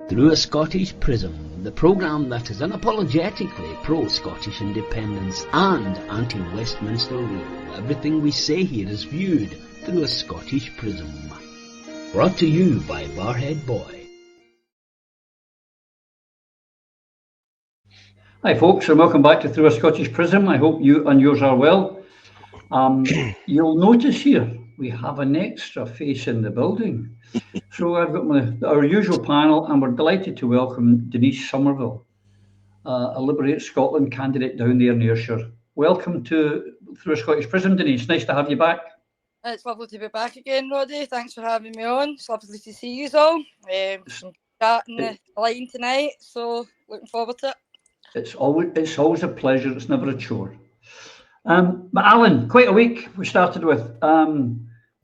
Through a Scottish Prism, the programme that is unapologetically pro-Scottish independence and anti-Westminster rule. Everything we say here is viewed through a Scottish prism. Brought to you by Barhead Boy. Hi folks, and welcome back to Through a Scottish Prism. I hope you and yours are well. You'll notice here we have an extra face in the building. So I've got our usual panel, and we're delighted to welcome Denise Somerville, a Liberate Scotland candidate down there in Ayrshire. Welcome to Through a Scottish Prism, Denise. Nice to have you back. It's lovely to be back again, Roddy. Thanks for having me on. It's lovely to see you all. Some chat in the line tonight, so looking forward to it. It's always a pleasure. It's never a chore. But Alan, quite a week we started with.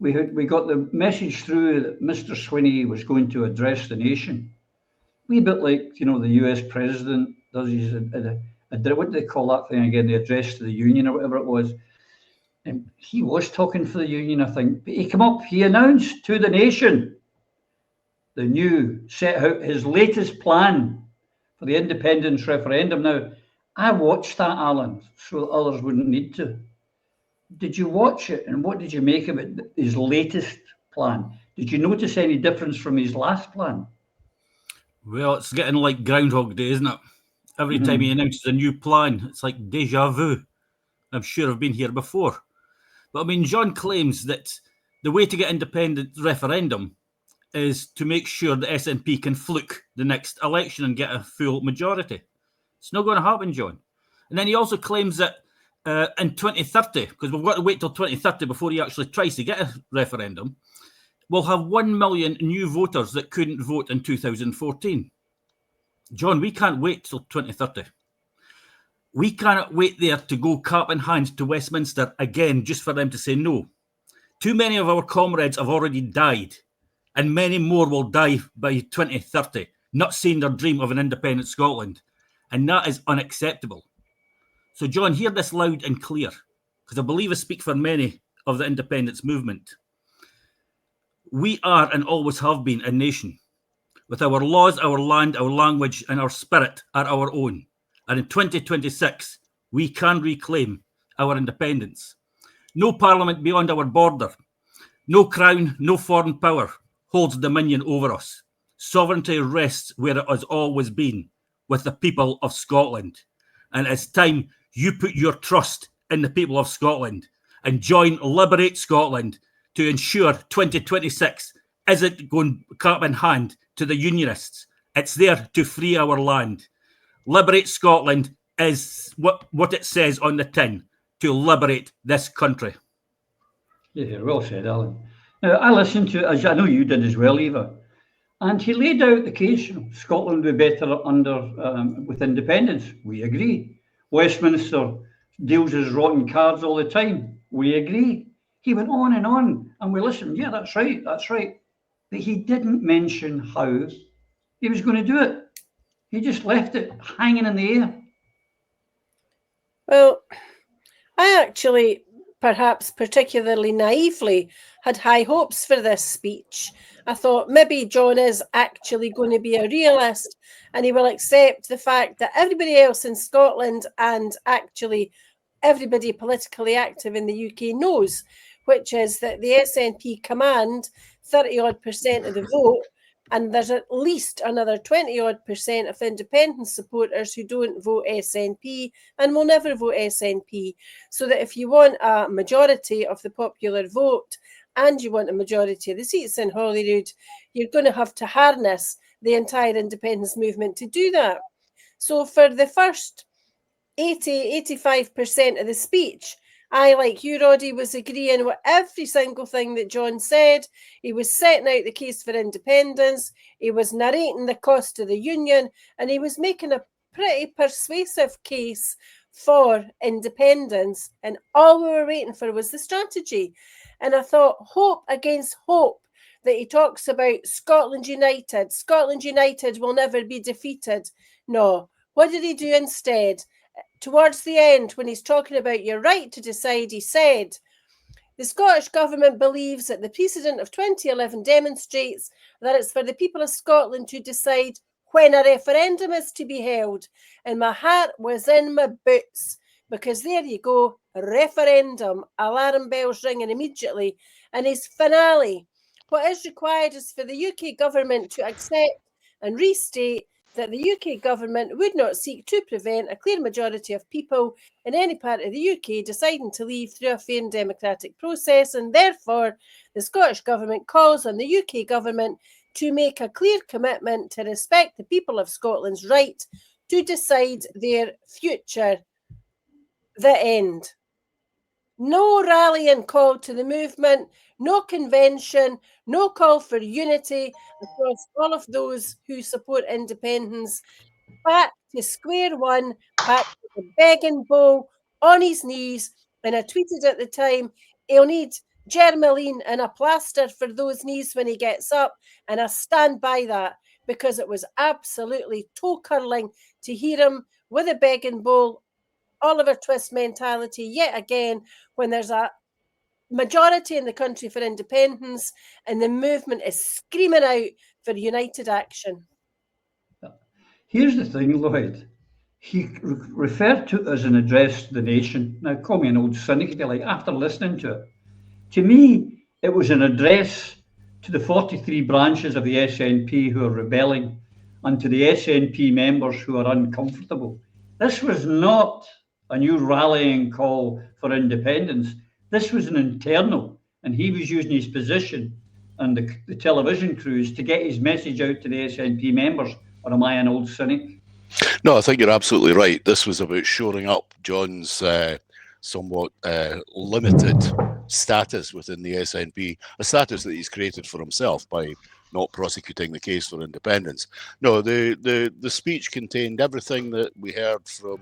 We got the message through that Mr. Swinney was going to address the nation. A wee bit like, the US president does his, what do they call that thing again, the address to the union or whatever it was. And he was talking for the union, I think. But he announced to the nation set out his latest plan for the independence referendum. Now, I watched that, Alan, so others wouldn't need to. Did you watch it, and what did you make of it, his latest plan? Did you notice any difference from his last plan? Well, it's getting like Groundhog Day, isn't it? Every time he announces a new plan, it's like deja vu. I'm sure I've been here before. But I mean, John claims that the way to get independent referendum is to make sure the SNP can fluke the next election and get a full majority. It's not going to happen, John. And then he also claims that in 2030, because we've got to wait till 2030 before he actually tries to get a referendum, we'll have 1 million new voters that couldn't vote in 2014. John, we can't wait till 2030. We cannot wait there to go cap in hand to Westminster again just for them to say no. Too many of our comrades have already died, and many more will die by 2030, not seeing their dream of an independent Scotland. And that is unacceptable. So, John, hear this loud and clear, because I believe I speak for many of the independence movement. We are and always have been a nation, with our laws, our land, our language, and our spirit are our own. And in 2026, we can reclaim our independence. No parliament beyond our border, no crown, no foreign power holds dominion over us. Sovereignty rests where it has always been, with the people of Scotland. And it's time you put your trust in the people of Scotland and join Liberate Scotland to ensure 2026 isn't going cap in hand to the Unionists. It's there to free our land. Liberate Scotland is what it says on the tin, to liberate this country. Yeah, well said, Alan. Now, I listened to, as I know you did as well, Eva, and he laid out the case. Scotland would be better with independence. We agree. Westminster deals his rotten cards all the time. We agree. He went on, and we listened. Yeah, that's right. But he didn't mention how he was going to do it. He just left it hanging in the air. Well, I actually, perhaps particularly naively, had high hopes for this speech. I thought maybe John is actually going to be a realist and he will accept the fact that everybody else in Scotland and actually everybody politically active in the UK knows, which is that the SNP command 30-odd% of the vote, and there's at least another 20-odd% of independent supporters who don't vote SNP and will never vote SNP. So that if you want a majority of the popular vote and you want a majority of the seats in Holyrood, you're going to have to harness the entire independence movement to do that. So for the first 85% of the speech, I, like you, Roddy, was agreeing with every single thing that John said. He was setting out the case for independence. He was narrating the cost of the union, and he was making a pretty persuasive case for independence. And all we were waiting for was the strategy. And I thought, hope against hope, that he talks about Scotland United. Scotland United will never be defeated. No. What did he do instead? Towards the end, when he's talking about your right to decide, he said, The Scottish Government believes that the precedent of 2011 demonstrates that it's for the people of Scotland to decide when a referendum is to be held. And my heart was in my boots, because there you go, referendum, alarm bells ringing immediately. And his finale, what is required is for the UK Government to accept and restate that the UK Government would not seek to prevent a clear majority of people in any part of the UK deciding to leave through a fair and democratic process, and therefore the Scottish Government calls on the UK Government to make a clear commitment to respect the people of Scotland's right to decide their future. The end. No rallying call to the movement, no convention, no call for unity across all of those who support independence. Back to square one, back to the begging bowl, on his knees. And I tweeted at the time, he'll need Germaline and a plaster for those knees when he gets up. And I stand by that, because it was absolutely toe-curling to hear him with a begging bowl, Oliver Twist mentality yet again, when there's a majority in the country for independence and the movement is screaming out for united action. Here's the thing, Lloyd. He referred to it as an address to the nation. Now, call me an old cynic if you like, after listening to it. To me, it was an address to the 43 branches of the SNP who are rebelling and to the SNP members who are uncomfortable. This was not a new rallying call for independence. This was an internal, and he was using his position and the television crews to get his message out to the SNP members. Or am I an old cynic? No, I think you're absolutely right. This was about shoring up John's somewhat limited status within the SNP, a status that he's created for himself by not prosecuting the case for independence. No, the speech contained everything that we heard from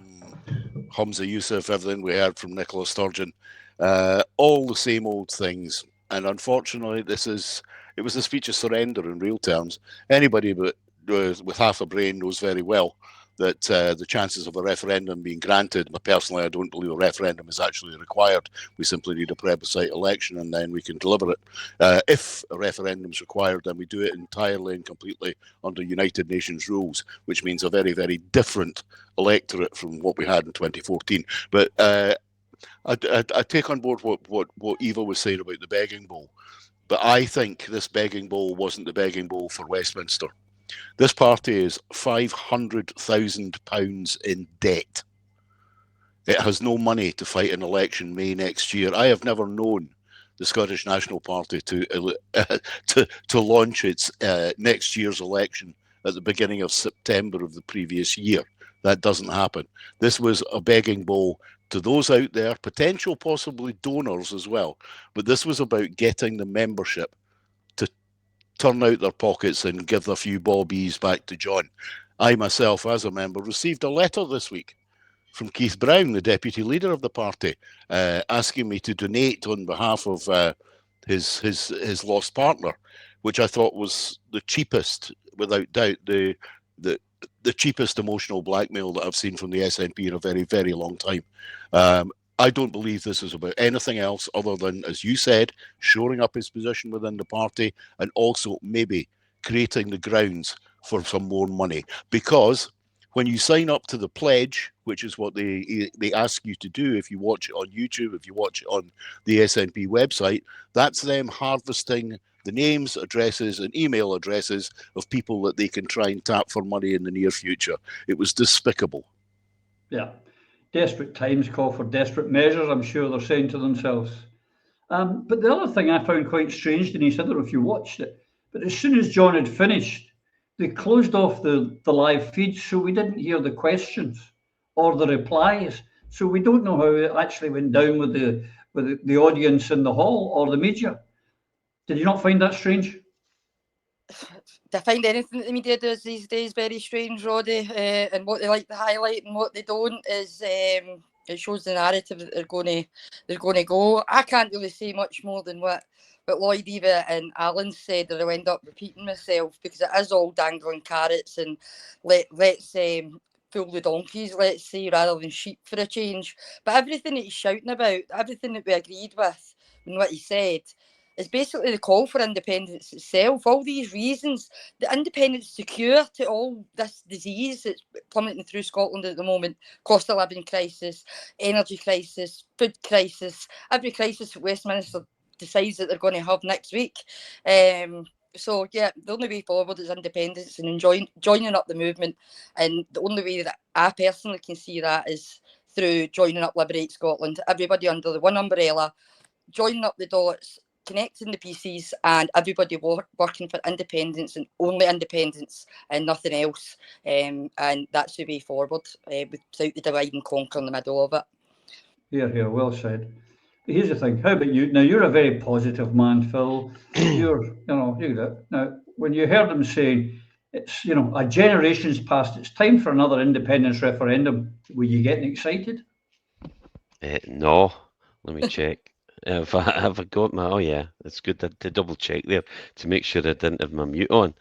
Humza Yousaf, everything we heard from Nicola Sturgeon, all the same old things. And unfortunately, it was a speech of surrender in real terms. Anybody but with half a brain knows very well that the chances of a referendum being granted, but personally I don't believe a referendum is actually required. We simply need a plebiscite election and then we can deliver it. If a referendum is required, then we do it entirely and completely under United Nations rules, which means a very, very different electorate from what we had in 2014. But I take on board what Eva was saying about the begging bowl. But I think this begging bowl wasn't the begging bowl for Westminster. This party is £500,000 in debt. It has no money to fight an election May next year. I have never known the Scottish National Party to launch its next year's election at the beginning of September of the previous year. That doesn't happen. This was a begging bowl to those out there, potential possibly donors as well. But this was about getting the membership to turn out their pockets and give a few bobbies back to John. I myself, as a member, received a letter this week from Keith Brown, the deputy leader of the party, asking me to donate on behalf of his lost partner, which I thought was the cheapest, without doubt, the cheapest emotional blackmail that I've seen from the SNP in a very, very long time. I don't believe this is about anything else other than, as you said, shoring up his position within the party and also maybe creating the grounds for some more money. Because when you sign up to the pledge, which is what they ask you to do if you watch it on YouTube, if you watch it on the SNP website, that's them harvesting the names, addresses and email addresses of people that they can try and tap for money in the near future. It was despicable. Yeah. Desperate times call for desperate measures, I'm sure they're saying to themselves. But the other thing I found quite strange, Denise, I don't know if you watched it, but as soon as John had finished, they closed off the live feed, so we didn't hear the questions or the replies. So we don't know how it actually went down with the audience in the hall or the media. Did you not find that strange? I find anything that the media does these days very strange, Roddy, and what they like to highlight and what they don't is it shows the narrative that they're going to go. I can't really say much more than what Lloyd, Eva and Alan said, or I'll end up repeating myself, because it is all dangling carrots and let's fool the donkeys, let's say, rather than sheep for a change. But everything that he's shouting about, everything that we agreed with, in what he said, is basically the call for independence itself. All these reasons, the independence to cure to all this disease that's plummeting through Scotland at the moment, cost of living crisis, energy crisis, food crisis, every crisis that Westminster decides that they're going to have next week. So yeah, the only way forward is independence and joining up the movement, and the only way that I personally can see that is through joining up Liberate Scotland. Everybody under the one umbrella, joining up the dots, connecting the pieces, and everybody working for independence and only independence and nothing else. And that's the way forward, without the divide and conquer in the middle of it. Here, well said. Here's the thing. How about you? Now, you're a very positive man, Phil. Now, when you heard him say it's, a generation's passed, it's time for another independence referendum, were you getting excited? No. Let me check. Have I got my? Oh yeah, it's good to double check there to make sure I didn't have my mute on.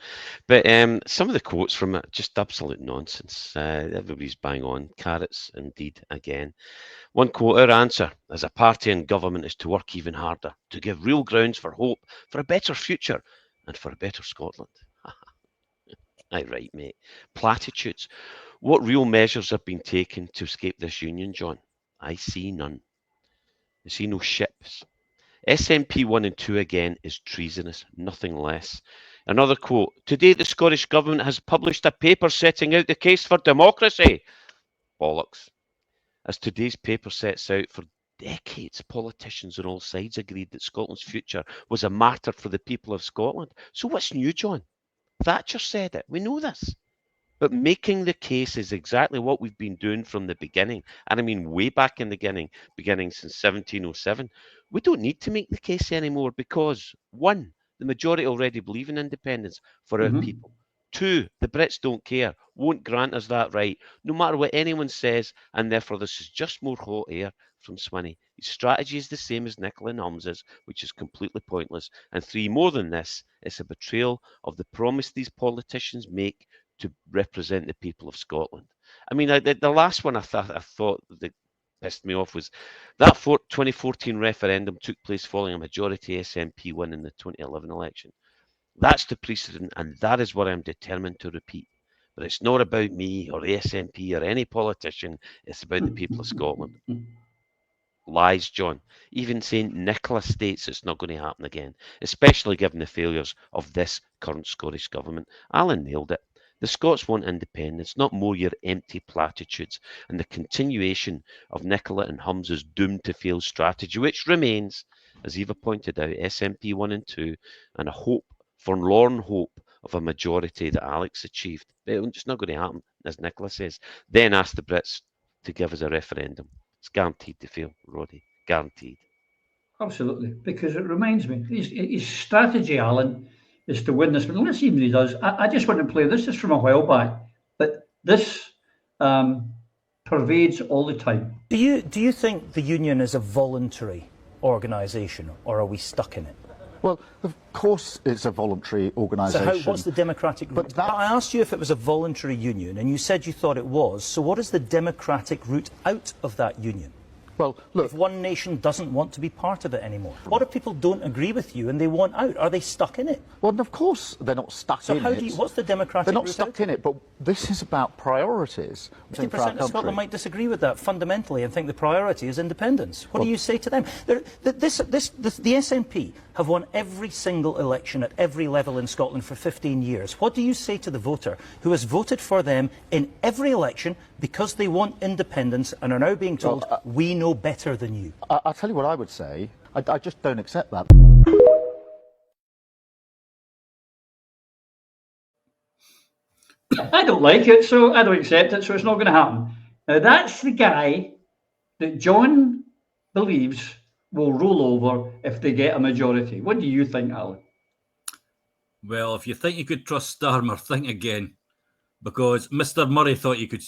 But some of the quotes from it, just absolute nonsense. Everybody's bang on. Carrots, indeed, again. One quote: our answer as a party in government is to work even harder, to give real grounds for hope, for a better future, and for a better Scotland. Aye, right, mate. Platitudes. What real measures have been taken to escape this union, John? I see none. I see no ships. SNP 1 and 2 again is treasonous, nothing less. Another quote: today the Scottish Government has published a paper setting out the case for democracy. Bollocks. As today's paper sets out, for decades politicians on all sides agreed that Scotland's future was a matter for the people of Scotland. So what's new, John? Thatcher said it. We know this. But making the case is exactly what we've been doing from the beginning. And I mean way back in the beginning since 1707. We don't need to make the case anymore because, one, the majority already believe in independence for our people. Two, the Brits don't care, won't grant us that right, no matter what anyone says, and therefore this is just more hot air from Swinney. His strategy is the same as Nicola and Holmes's, which is completely pointless. And three, more than this, it's a betrayal of the promise these politicians make to represent the people of Scotland. I mean, the last one I thought that pissed me off was that 2014 referendum took place following a majority SNP win in the 2011 election. That's the precedent, and that is what I'm determined to repeat. But it's not about me or the SNP or any politician. It's about the people of Scotland. Lies, John. Even St. Nicholas states it's not going to happen again, especially given the failures of this current Scottish government. Alan nailed it. The Scots want independence, not more your empty platitudes and the continuation of Nicola and Holmes's doomed to fail strategy, which remains, as Eva pointed out, SNP 1 and 2, and a forlorn hope of a majority that Alex achieved. But it's not going to happen, as Nicola says. Then ask the Brits to give us a referendum. It's guaranteed to fail, Roddy. Guaranteed. Absolutely, because it reminds me, his strategy, Alan, is to win this. But let's see what he does. I just want to play this. Is from a while back, but this pervades all the time. Do you think the union is a voluntary organisation, or are we stuck in it? Well, of course it's a voluntary organisation. So what's the democratic route? But I asked you if it was a voluntary union, and you said you thought it was. So what is the democratic route out of that union? Well, look, if one nation doesn't want to be part of it anymore, what if people don't agree with you and they want out? Are they stuck in it? Well, of course they're not stuck in it. What's the democratic route? They're not stuck in it, but this is about priorities. 50% of Scotland might disagree with that fundamentally and think the priority is independence. What do you say to them? The SNP have won every single election at every level in Scotland for 15 years. What do you say to the voter who has voted for them in every election because they want independence and are now being told, we know better than you? I'll tell you what I would say. I just don't accept that. I don't like it, so I don't accept it, so it's not going to happen. Now, that's the guy that John believes will roll over if they get a majority. What do you think, Alan? Well, if you think you could trust Starmer, think again. Because Mr. Murray thought you could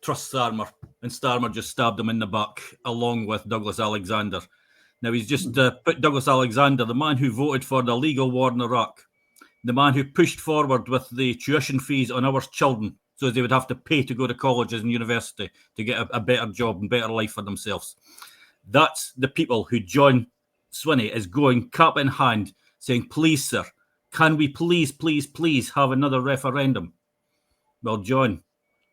trust Starmer, and Starmer just stabbed him in the back, along with Douglas Alexander. Now, he's just put Douglas Alexander, the man who voted for the legal war in Iraq, the man who pushed forward with the tuition fees on our children, so they would have to pay to go to colleges and university to get a better job and better life for themselves. That's the people who John Swinney is going cap in hand saying, please, sir, can we please have another referendum? Well, John,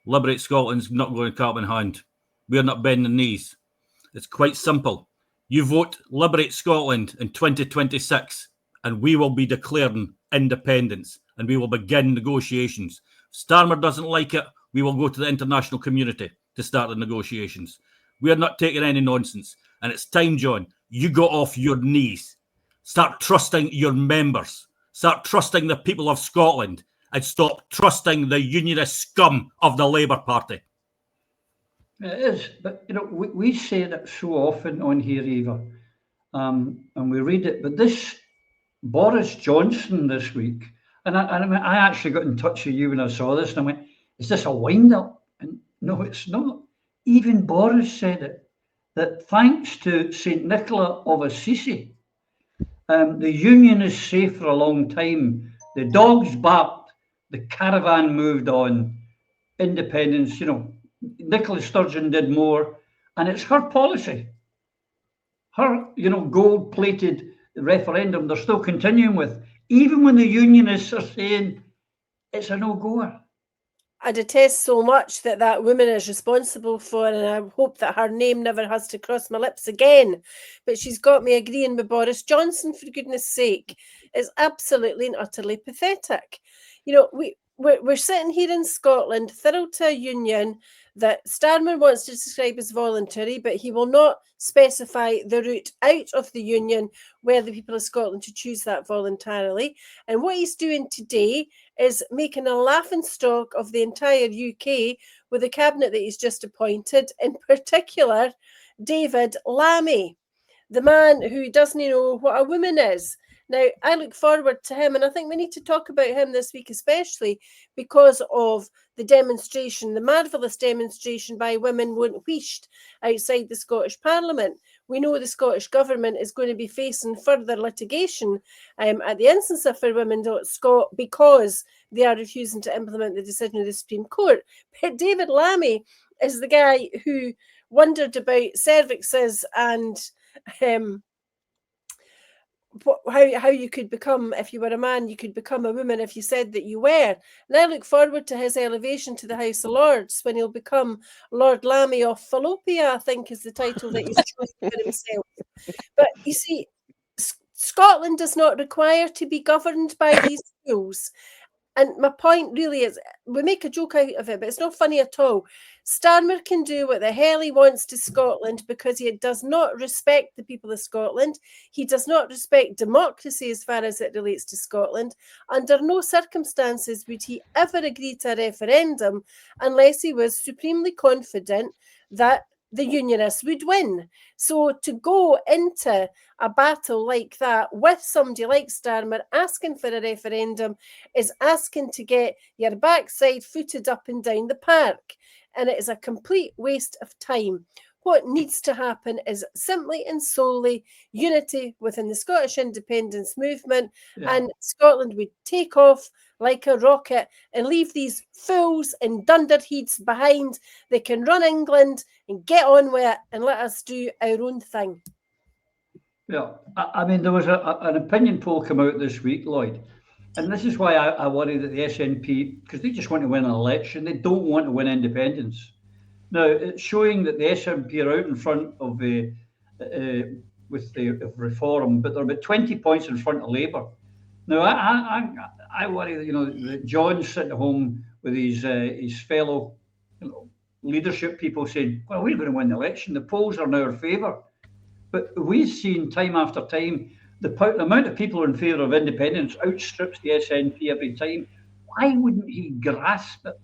Liberate Scotland's not going cap in hand. We're not bending knees. It's quite simple. You vote Liberate Scotland in 2026 and we will be declaring independence and we will begin negotiations. If Starmer doesn't like it, we will go to the international community to start the negotiations. We are not taking any nonsense. And it's time, John, you got off your knees. Start trusting your members. Start trusting the people of Scotland and stop trusting the unionist scum of the Labour Party. It is, but we say it so often on here, Eva, and we read it. But this Boris Johnson this week, and I actually got in touch with you when I saw this, and I went, "Is this a wind-up?" And no, it's not. Even Boris said it, that thanks to St. Nicola of Assisi, the union is safe for a long time. The dogs barked, the caravan moved on, independence, Nicola Sturgeon did more, and it's her policy. Her, gold-plated referendum they're still continuing with, even when the unionists are saying it's a no-goer. I detest so much that woman is responsible for, and I hope that her name never has to cross my lips again. But she's got me agreeing with Boris Johnson, for goodness sake. It's absolutely and utterly pathetic. We're sitting here in Scotland, thrilled to a union that Starmer wants to describe as voluntary, but he will not specify the route out of the union where the people of Scotland to choose that voluntarily. And what he's doing today is making a laughingstock of the entire UK with the cabinet that he's just appointed, in particular, David Lammy, the man who doesn't know what a woman is. Now, I look forward to him, and I think we need to talk about him this week, especially because of the demonstration, the marvellous demonstration by women whooshed outside the Scottish Parliament. We know the Scottish Government is going to be facing further litigation at the instance of For Women Scot because they are refusing to implement the decision of the Supreme Court. But David Lammy is the guy who wondered about cervixes and how you could become, if you were a man, you could become a woman if you said that you were. And I look forward to his elevation to the House of Lords when he'll become Lord Lammy of Fallopia, I think is the title that he's chosen for himself. But you see, Scotland does not require to be governed by these rules. And my point really is, we make a joke out of it, but it's not funny at all. Starmer can do what the hell he wants to Scotland because he does not respect the people of Scotland. He does not respect democracy as far as it relates to Scotland. Under no circumstances would he ever agree to a referendum unless he was supremely confident that the unionists would win. So to go into a battle like that with somebody like Starmer asking for a referendum is asking to get your backside footed up and down the park. And it is a complete waste of time. What needs to happen is simply and solely unity within the Scottish independence movement, and Scotland would take off like a rocket and leave these fools and dunderheads behind. They can run England and get on with it and let us do our own thing. Yeah, I mean, there was an opinion poll come out this week, Lloyd, and this is why I worry that the SNP, because they just want to win an election, they don't want to win independence. Now, it's showing that the SNP are out in front of with the reform, but they're about 20 points in front of Labour. Now, I worry that, that John's sitting at home with his fellow leadership people saying, well, we're going to win the election. The polls are in our favour. But we've seen time after time, the amount of people in favour of independence outstrips the SNP every time. Why wouldn't he grasp it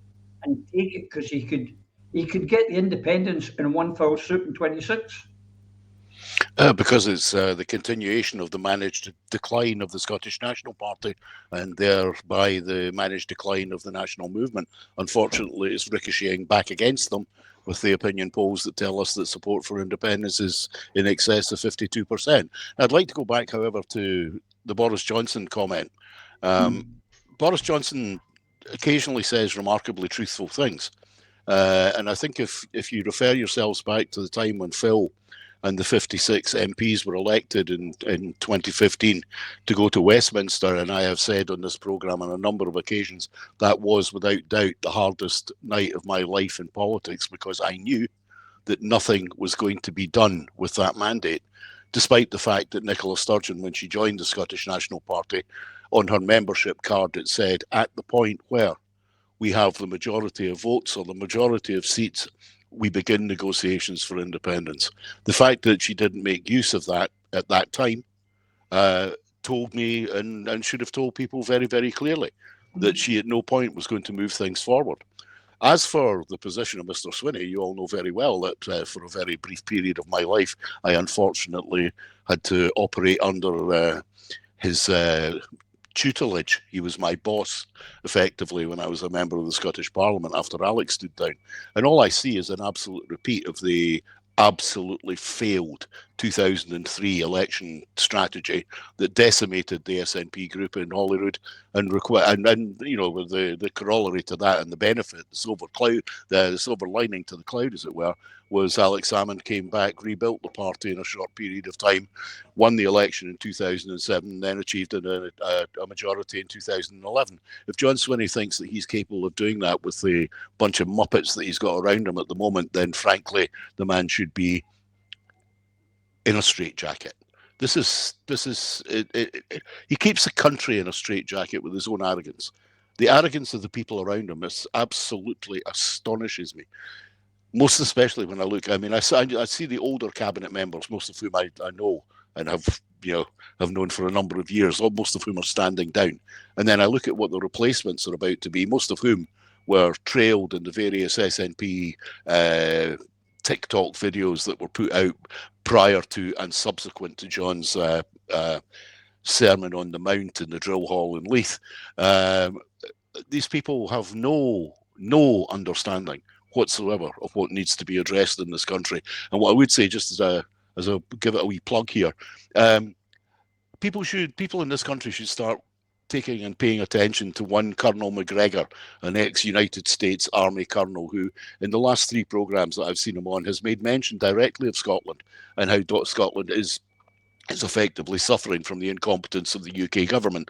and take it? Because he could get the independence in one fell swoop in 26. Because it's the continuation of the managed decline of the Scottish National Party and thereby the managed decline of the national movement. Unfortunately, it's ricocheting back against them with the opinion polls that tell us that support for independence is in excess of 52%. I'd like to go back, however, to the Boris Johnson comment. Boris Johnson occasionally says remarkably truthful things. And I think if you refer yourselves back to the time when Phil and the 56 MPs were elected in 2015 to go to Westminster. And I have said on this programme on a number of occasions that was without doubt the hardest night of my life in politics, because I knew that nothing was going to be done with that mandate, despite the fact that Nicola Sturgeon, when she joined the Scottish National Party, on her membership card it said, at the point where we have the majority of votes or the majority of seats, we begin negotiations for independence. The fact that she didn't make use of that at that time told me, and should have told people very, very clearly, that she at no point was going to move things forward. As for the position of Mr. Swinney, you all know very well that for a very brief period of my life, I unfortunately had to operate under his tutelage. He was my boss, effectively, when I was a member of the Scottish Parliament after Alex stood down. And all I see is an absolute repeat of the absolutely failed 2003 election strategy that decimated the SNP group in Holyrood, and you know, with the corollary to that and the benefit, the silver lining to the cloud, as it were, was Alex Salmond came back, rebuilt the party in a short period of time, won the election in 2007, then achieved a majority in 2011. If John Swinney thinks that he's capable of doing that with the bunch of muppets that he's got around him at the moment, then frankly, the man should be in a straitjacket. He keeps the country in a straitjacket with his own arrogance. The arrogance of the people around him absolutely astonishes me. Most especially when I look, I mean, I see the older cabinet members, most of whom I know and have known for a number of years, most of whom are standing down. And then I look at what the replacements are about to be, most of whom were trailed in the various SNP TikTok videos that were put out prior to and subsequent to John's sermon on the Mount in the drill hall in Leith. These people have no understanding whatsoever of what needs to be addressed in this country. And what I would say, just as a give it a wee plug here, people in this country should start taking and paying attention to one Colonel McGregor, an ex-United States Army colonel who, in the last 3 programmes that I've seen him on, has made mention directly of Scotland and how Scotland is effectively suffering from the incompetence of the UK government,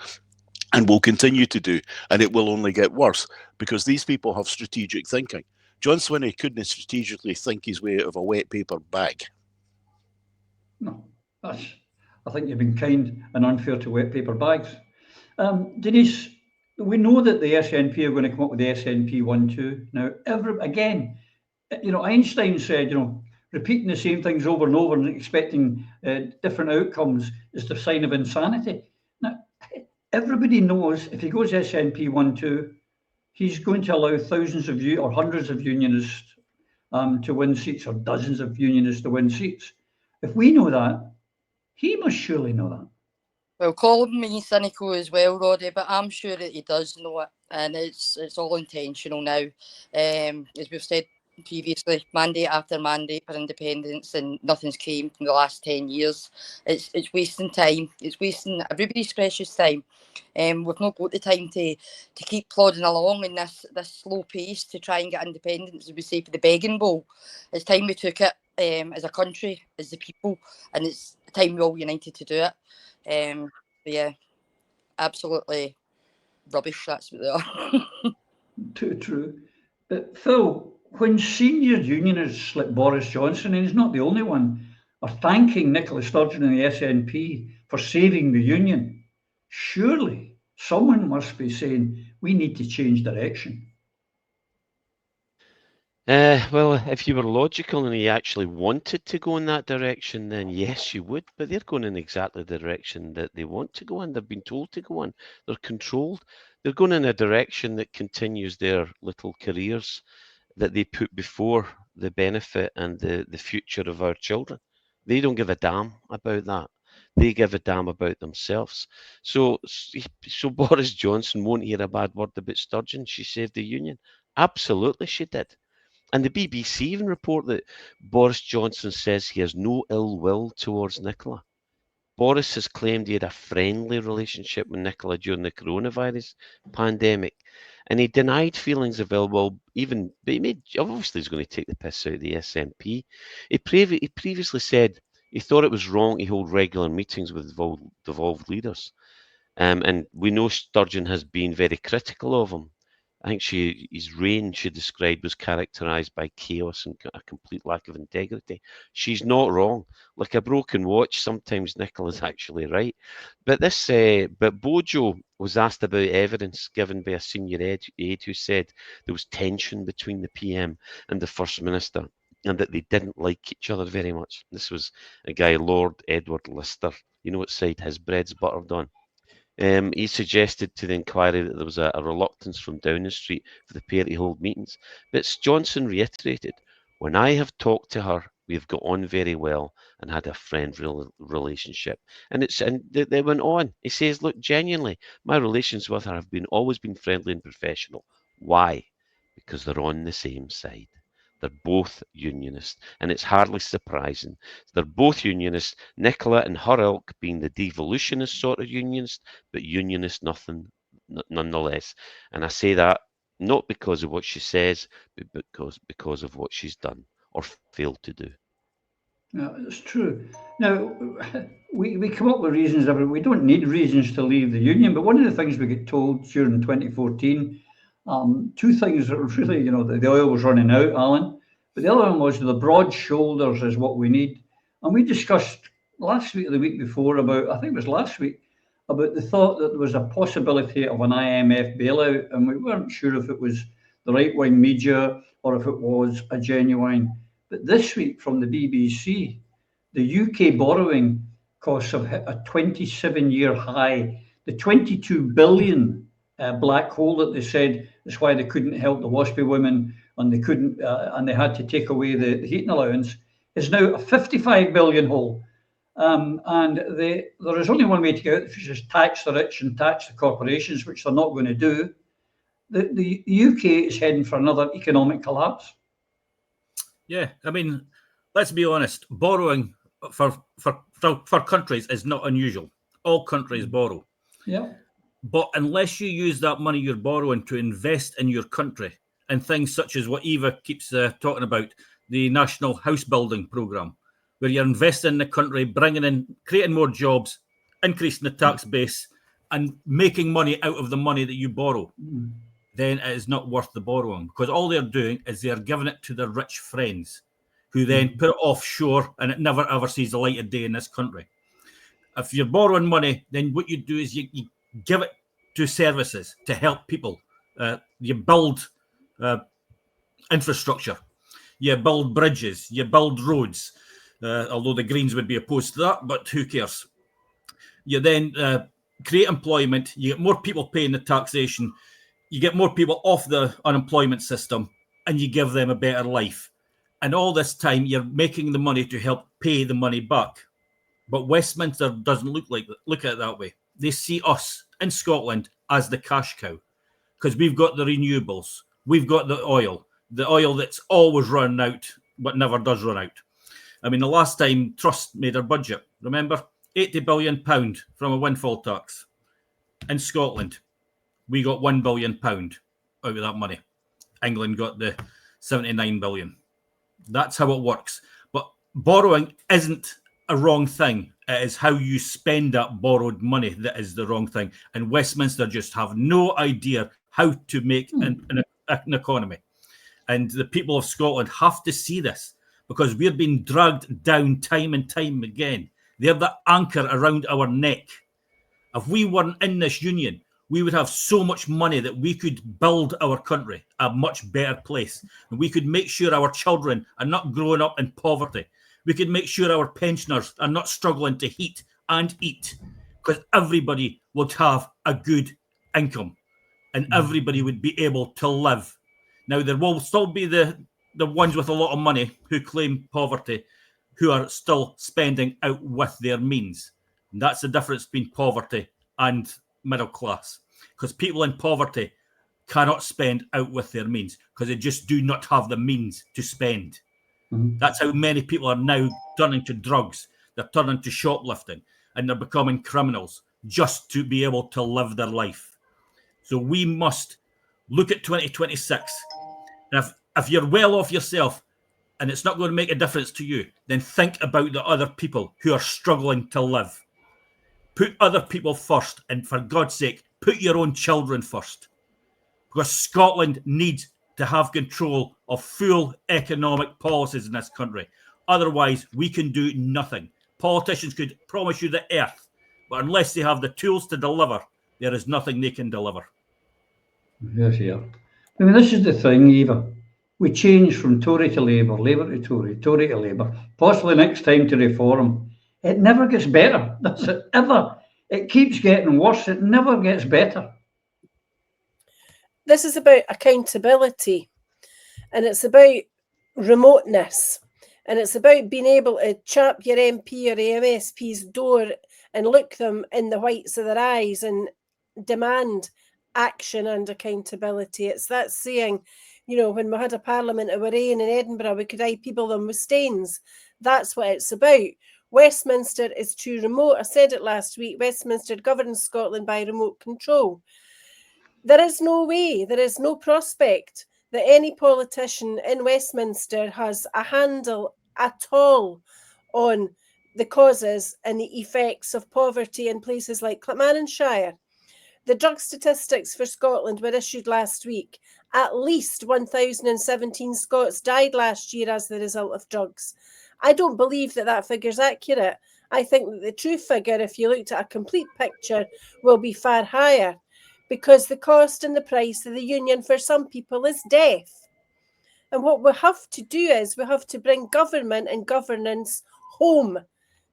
and will continue to do, and it will only get worse because these people have strategic thinking. John Swinney couldn't strategically think his way out of a wet paper bag. No, I think you've been kind and unfair to wet paper bags. Denise, we know that the SNP are going to come up with the SNP 1-2. Now, again, you know, Einstein said, you know, repeating the same things over and over and expecting different outcomes is the sign of insanity. Now, everybody knows if he goes SNP 1-2, he's going to allow thousands of or hundreds of unionists to win seats, or dozens of unionists to win seats. If we know that, he must surely know that. Well, calling me cynical as well, Roddy, but I'm sure that he does know it, and it's all intentional now. As we've said previously, mandate after mandate for independence, and nothing's came from the last 10 years. It's wasting time. It's wasting everybody's precious time. We've not got the time to keep plodding along in this slow pace to try and get independence, as we say, for the begging bowl. It's time we took it as a country, as the people, and it's time we all united to do it. But yeah, absolutely rubbish. That's what they are. Too true. But Phil, when senior unionists like Boris Johnson, and he's not the only one, are thanking Nicola Sturgeon and the SNP for saving the union, surely someone must be saying we need to change direction. Well, if you were logical and you actually wanted to go in that direction, then yes, you would. But they're going in exactly the direction that they want to go in. They've been told to go in. They're controlled. They're going in a direction that continues their little careers that they put before the benefit and the future of our children. They don't give a damn about that. They give a damn about themselves. So Boris Johnson won't hear a bad word about Sturgeon. She saved the union. Absolutely, she did. And the BBC even report that Boris Johnson says he has no ill will towards Nicola. Boris has claimed he had a friendly relationship with Nicola during the coronavirus pandemic, and he denied feelings of ill will. Obviously he's going to take the piss out of the SNP. He previously said He thought it was wrong to hold regular meetings with devolved leaders. And we know Sturgeon has been very critical of him. I think his reign, she described, was characterised by chaos and a complete lack of integrity. She's not wrong. Like a broken watch, sometimes Nicola's actually right. But Bojo was asked about evidence given by a senior aide who said there was tension between the PM and the First Minister, and that they didn't like each other very much. This was a guy, Lord Edward Lister. You know what side his bread's buttered on? He suggested to the inquiry that there was a reluctance from Downing Street for the pair to hold meetings. But Johnson reiterated, "When I have talked to her, we've got on very well and had a friendly relationship." And they went on. He says, "Look, genuinely, my relations with her have always been friendly and professional. Why? Because they're on the same side. They're both unionists, and it's hardly surprising. They're both unionists, Nicola and her ilk being the devolutionist sort of unionist, but unionist nonetheless." And I say that not because of what she says, but because of what she's done or failed to do. No, it's true. Now, we come up with reasons. We don't need reasons to leave the union, but one of the things we get told during 2014, two things that really, the oil was running out, Alan, but the other one was the broad shoulders is what we need. And we discussed last week or the week before I think it was last week, about the thought that there was a possibility of an IMF bailout, and we weren't sure if it was the right-wing media or if it was a genuine. But this week from the BBC, the UK borrowing costs have hit a 27-year high. The 22 billion black hole that they said is why they couldn't help the WASPy women and they couldn't, and they had to take away the heating allowance, is now a 55 billion hole. And there is only one way to get out, which is tax the rich and tax the corporations, which they're not going to do. The UK is heading for another economic collapse. Yeah, I mean, let's be honest. Borrowing for countries is not unusual. All countries borrow. Yeah. But unless you use that money you're borrowing to invest in your country and things such as what Eva keeps talking about, the National House Building Programme, where you're investing in the country, bringing in, creating more jobs, increasing the tax base, and making money out of the money that you borrow, then it is not worth the borrowing, because all they're doing is they're giving it to their rich friends, who then put it offshore, and it never ever sees the light of day in this country. If you're borrowing money, then what you do is you give it to services to help people. You build infrastructure, you build bridges, you build roads, although the Greens would be opposed to that, but who cares? You then create employment, you get more people paying the taxation, you get more people off the unemployment system, and you give them a better life. And all this time, you're making the money to help pay the money back. But Westminster doesn't look at it that way. They see us in Scotland as the cash cow, because we've got the renewables, we've got the oil that's always running out, but never does run out. I mean, the last time Trust made their budget, remember? £80 billion from a windfall tax. In Scotland, we got £1 billion out of that money. England got the 79 billion. That's how it works. But borrowing isn't a wrong thing. It is how you spend that borrowed money that is the wrong thing. And Westminster just have no idea how to make an economy. And the people of Scotland have to see this, because we're being dragged down time and time again. They're the anchor around our neck. If we weren't in this union, we would have so much money that we could build our country a much better place. And we could make sure our children are not growing up in poverty. We could make sure our pensioners are not struggling to heat and eat, because everybody would have a good income and everybody would be able to live. Now, there will still be the ones with a lot of money who claim poverty, who are still spending out with their means. And that's the difference between poverty and middle class, because people in poverty cannot spend out with their means because they just do not have the means to spend. That's how many people are now turning to drugs. They're turning to shoplifting, and they're becoming criminals just to be able to live their life. So we must look at 2026. And if you're well off yourself, and it's not going to make a difference to you, then think about the other people who are struggling to live. Put other people first, and for God's sake, put your own children first. Because Scotland needs to have control of full economic policies in this country. Otherwise, we can do nothing. Politicians could promise you the earth, but unless they have the tools to deliver, there is nothing they can deliver. Yes, yeah. I mean, this is the thing, Eva. We change from Tory to Labour, Labour to Tory, Tory to Labour, possibly next time to Reform. It never gets better, does it? Ever. It keeps getting worse. It never gets better. This is about accountability, and it's about remoteness, and it's about being able to chap your MP or MSP's door and look them in the whites of their eyes and demand action and accountability. It's that saying, you know, when we had a parliament of our own in Edinburgh, we could eye people them with stains. That's what it's about. Westminster is too remote. I said it last week. Westminster governs Scotland by remote control. There is no way, there is no prospect that any politician in Westminster has a handle at all on the causes and the effects of poverty in places like Clackmannanshire. The drug statistics for Scotland were issued last week. At least 1,017 Scots died last year as the result of drugs. I don't believe that that figure is accurate. I think that the true figure, if you looked at a complete picture, will be far higher, because the cost and the price of the union for some people is death. And what we have to do is we have to bring government and governance home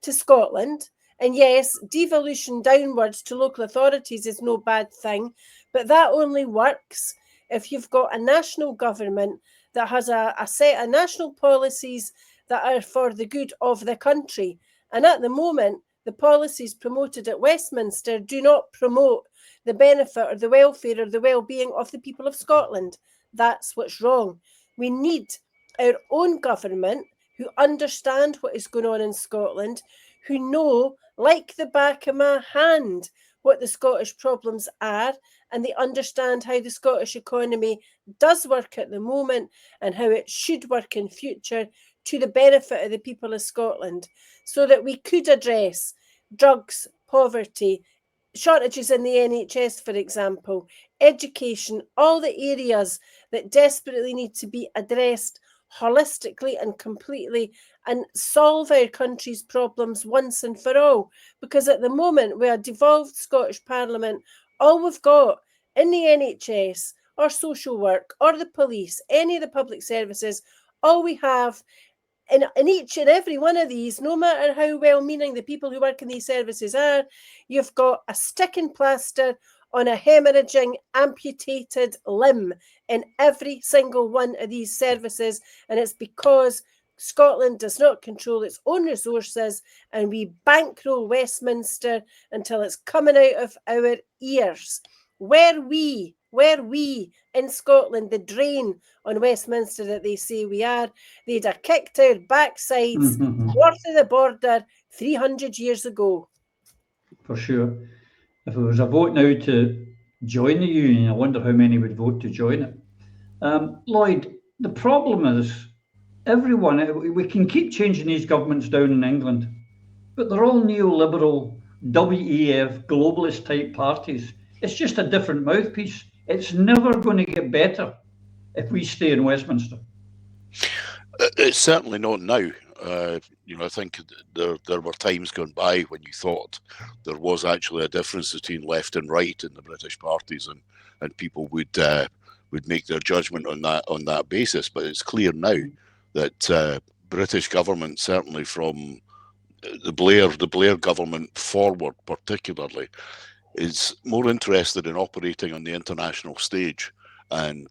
to Scotland. And yes, devolution downwards to local authorities is no bad thing, but that only works if you've got a national government that has a set of national policies that are for the good of the country. And at the moment, the policies promoted at Westminster do not promote the benefit or the welfare or the well-being of the people of Scotland. That's what's wrong. We need our own government who understand what is going on in Scotland, who know, like the back of my hand, what the Scottish problems are, and they understand how the Scottish economy does work at the moment and how it should work in future to the benefit of the people of Scotland, so that we could address drugs, poverty, shortages in the NHS, for example, education, all the areas that desperately need to be addressed holistically and completely, and solve our country's problems once and for all. Because at the moment, with a devolved Scottish Parliament, all we've got in the NHS or social work or the police, any of the public services, all we have in each and every one of these, no matter how well-meaning the people who work in these services are, you've got a sticking plaster on a hemorrhaging, amputated limb in every single one of these services. And it's because Scotland does not control its own resources, and we bankroll Westminster until it's coming out of our ears. Were we in Scotland the drain on Westminster that they say we are, they'd have kicked our backsides north of the border 300 years ago. For sure. If it was a vote now to join the union, I wonder how many would vote to join it. Lloyd, the problem is we can keep changing these governments down in England, but they're all neoliberal, WEF, globalist type parties. It's just a different mouthpiece. It's never going to get better if we stay in Westminster. It's certainly not now. I think there were times gone by when you thought there was actually a difference between left and right in the British parties, and people would make their judgment on that basis. But it's clear now that British government, certainly from the Blair government forward particularly, is more interested in operating on the international stage and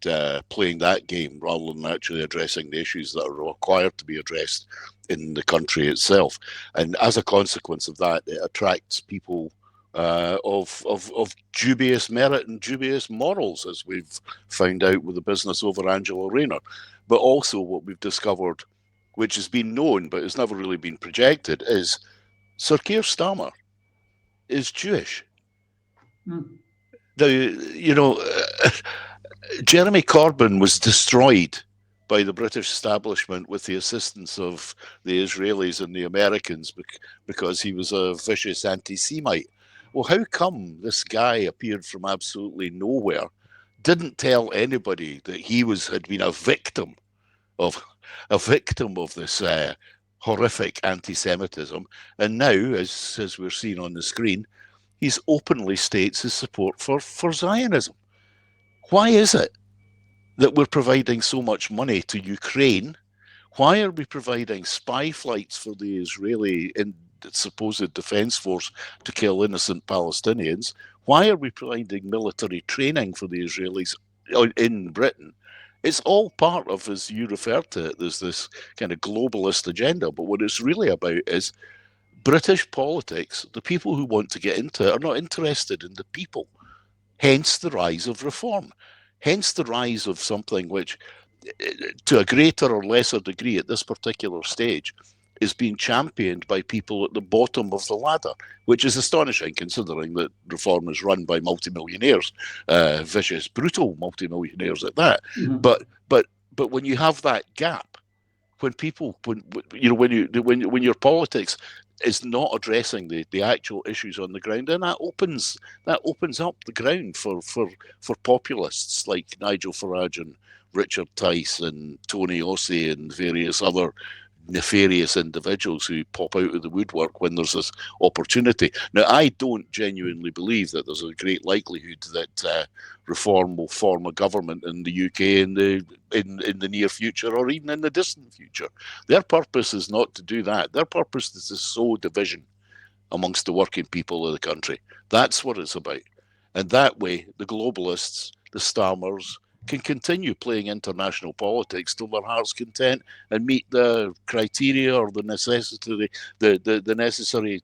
playing that game rather than actually addressing the issues that are required to be addressed in the country itself. And as a consequence of that, it attracts people of dubious merit and dubious morals, as we've found out with the business over Angela Rayner. But also what we've discovered, which has been known but has never really been projected, is Sir Keir Starmer is Jewish. Now, Jeremy Corbyn was destroyed by the British establishment with the assistance of the Israelis and the Americans because he was a vicious anti-Semite. Well, how come this guy appeared from absolutely nowhere, didn't tell anybody that he had been a victim of this horrific anti-Semitism, and now, as we're seeing on the screen, he's openly states his support for Zionism? Why is it that we're providing so much money to Ukraine? Why are we providing spy flights for the Israeli supposed defense force to kill innocent Palestinians? Why are we providing military training for the Israelis in Britain? It's all part of, as you refer to it, there's this kind of globalist agenda. But what it's really about is British politics. The people who want to get into it are not interested in the people. Hence the rise of reform. Hence the rise of something which, to a greater or lesser degree at this particular stage, is being championed by people at the bottom of the ladder, which is astonishing considering that reform is run by multimillionaires, vicious, brutal multimillionaires at that. Mm-hmm. But when you have that gap, when your politics is not addressing the actual issues on the ground, then that opens up the ground for populists like Nigel Farage and Richard Tice and Tony Ossie and various other nefarious individuals who pop out of the woodwork when there's this opportunity. Now, I don't genuinely believe that there's a great likelihood that reform will form a government in the UK in the near future or even in the distant future. Their purpose is not to do that. Their purpose is to sow division amongst the working people of the country. That's what it's about. And that way, the globalists, the Starmers, can continue playing international politics till their heart's content and meet the criteria or the necessary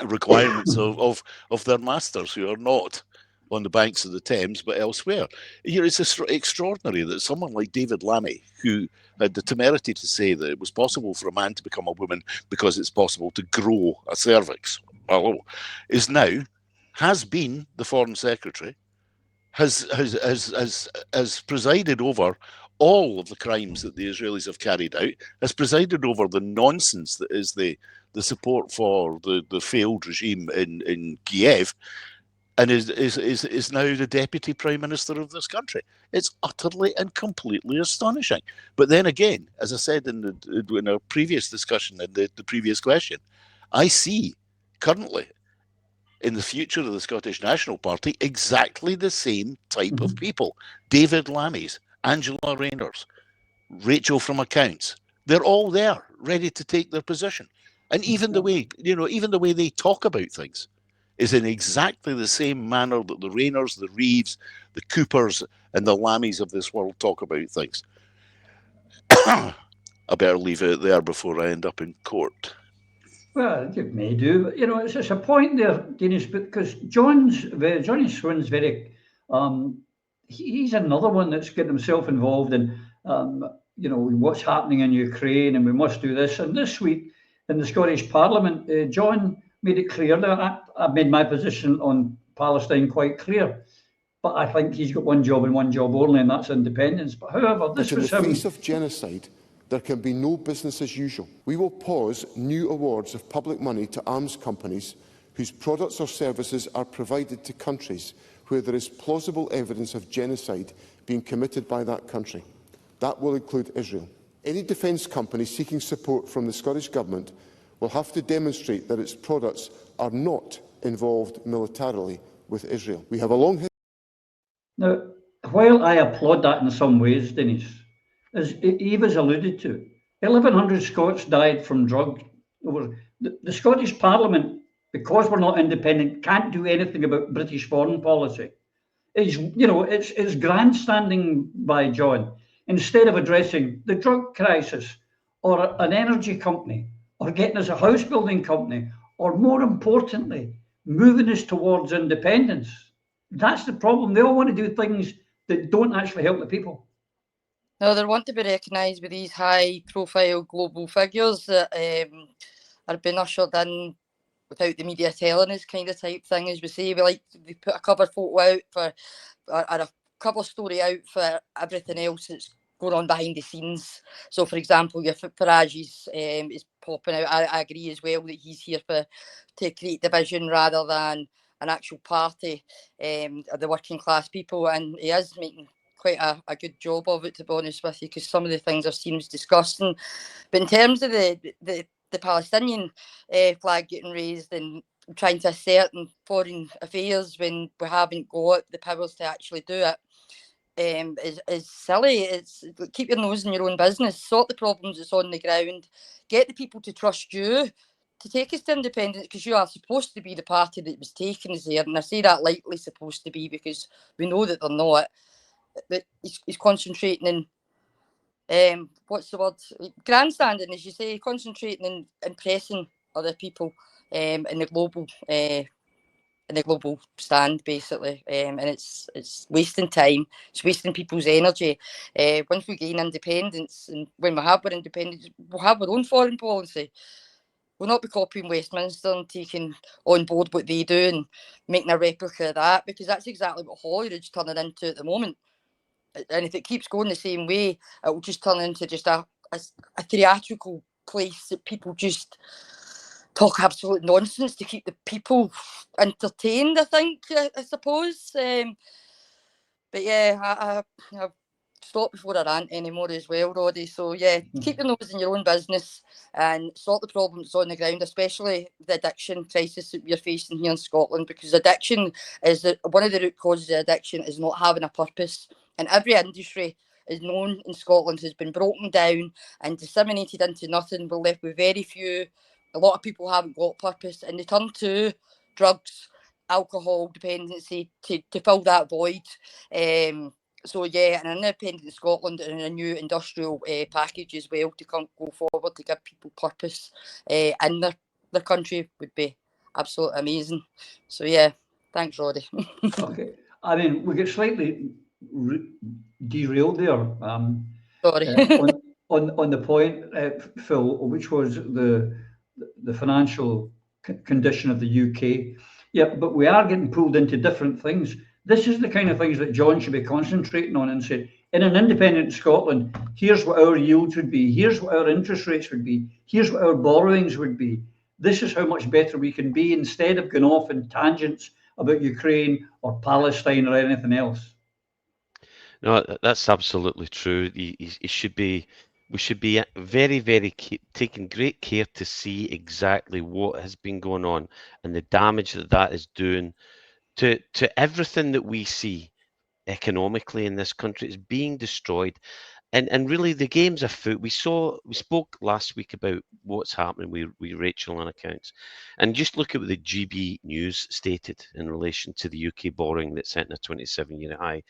requirements of their masters, who are not on the banks of the Thames but elsewhere. It's extraordinary that someone like David Lammy, who had the temerity to say that it was possible for a man to become a woman because it's possible to grow a cervix, has been the Foreign Secretary, has presided over all of the crimes that the Israelis have carried out, has presided over the nonsense that is the support for the failed regime in Kiev, and is now the Deputy Prime Minister of this country. It's utterly and completely astonishing. But then again, as I said in our previous discussion and the previous question, I see currently in the future of the Scottish National Party exactly the same type of people. David Lammy's, Angela Rayner's, Rachel from Accounts. They're all there, ready to take their position. And even the way they talk about things is in exactly the same manner that the Rayners, the Reeves, the Coopers, and the Lammys of this world talk about things. I better leave it there before I end up in court. Well, you may do. It's a point there, Dennis, because Johnny Swinn's very, he's another one that's getting himself involved in, what's happening in Ukraine, and we must do this. And this week in the Scottish Parliament, John made it clear that I've made my position on Palestine quite clear. But I think he's got one job and one job only, and that's independence. But however, this was him. In the face of genocide, there can be no business as usual. We will pause new awards of public money to arms companies whose products or services are provided to countries where there is plausible evidence of genocide being committed by that country. That will include Israel. Any defence company seeking support from the Scottish Government will have to demonstrate that its products are not involved militarily with Israel. We have a long history. Now, while I applaud that in some ways, Dennis, as Eva's alluded to, 1,100 Scots died from drugs. The Scottish Parliament, because we're not independent, can't do anything about British foreign policy. It's grandstanding by John. Instead of addressing the drug crisis or an energy company or getting us a house building company or, more importantly, moving us towards independence. That's the problem. They all want to do things that don't actually help the people. No, they want to be recognised with these high-profile global figures that are being ushered in without the media telling us, kind of type thing. As we say, we put a cover photo out for, or a cover story out for everything else that's going on behind the scenes. So, for example, your Farage is popping out. I agree as well that he's here to create division rather than an actual party of the working class people, and he is making quite a good job of it, to be honest with you, because some of the things I've seen is disgusting. But in terms of the Palestinian flag getting raised and trying to assert in foreign affairs when we haven't got the powers to actually do it, is silly. It's keep your nose in your own business, sort the problems that's on the ground, get the people to trust you to take us to independence, because you are supposed to be the party that was taking us there. And I say that lightly, supposed to be, because we know that they're not. But he's concentrating in what's the word? Grandstanding, as you say, concentrating in impressing other people in the global stand, basically, and it's wasting time. It's wasting people's energy. Once we gain independence, and when we have our independence, we'll have our own foreign policy. We'll not be copying Westminster and taking on board what they do and making a replica of that, because that's exactly what Holyrood's turning into at the moment. And if it keeps going the same way, it will just turn into just a theatrical place that people just talk absolute nonsense to keep the people entertained, I suppose. But yeah, I've stopped before I rant anymore as well, Roddy. So yeah, keep your nose in your own business and sort the problems on the ground, especially the addiction crisis that we're facing here in Scotland, because addiction is one of the root causes of addiction is not having a purpose. And every industry is known in Scotland has been broken down and disseminated into nothing. We're left with very few. A lot of people haven't got purpose, and they turn to drugs, alcohol dependency to fill that void. So yeah, an independent Scotland and a new industrial package as well to go forward to give people purpose in their country would be absolutely amazing. So yeah, thanks, Roddy. Okay, I mean, we get slightly derailed there. Sorry. On the point, Phil, which was the financial condition of the UK. Yeah, but we are getting pulled into different things. This is the kind of things that John should be concentrating on and say, in an independent Scotland, here's what our yields would be, here's what our interest rates would be, here's what our borrowings would be. This is how much better we can be, instead of going off in tangents about Ukraine or Palestine or anything else. No, that's absolutely true. We should be very, very taking great care to see exactly what has been going on and the damage that is doing to everything that we see economically in this country. Is being destroyed. And really, the game's afoot. We spoke last week about what's happening with Rachel on accounts, and just look at what the GB News stated in relation to the UK borrowing that's set in a 27-year high.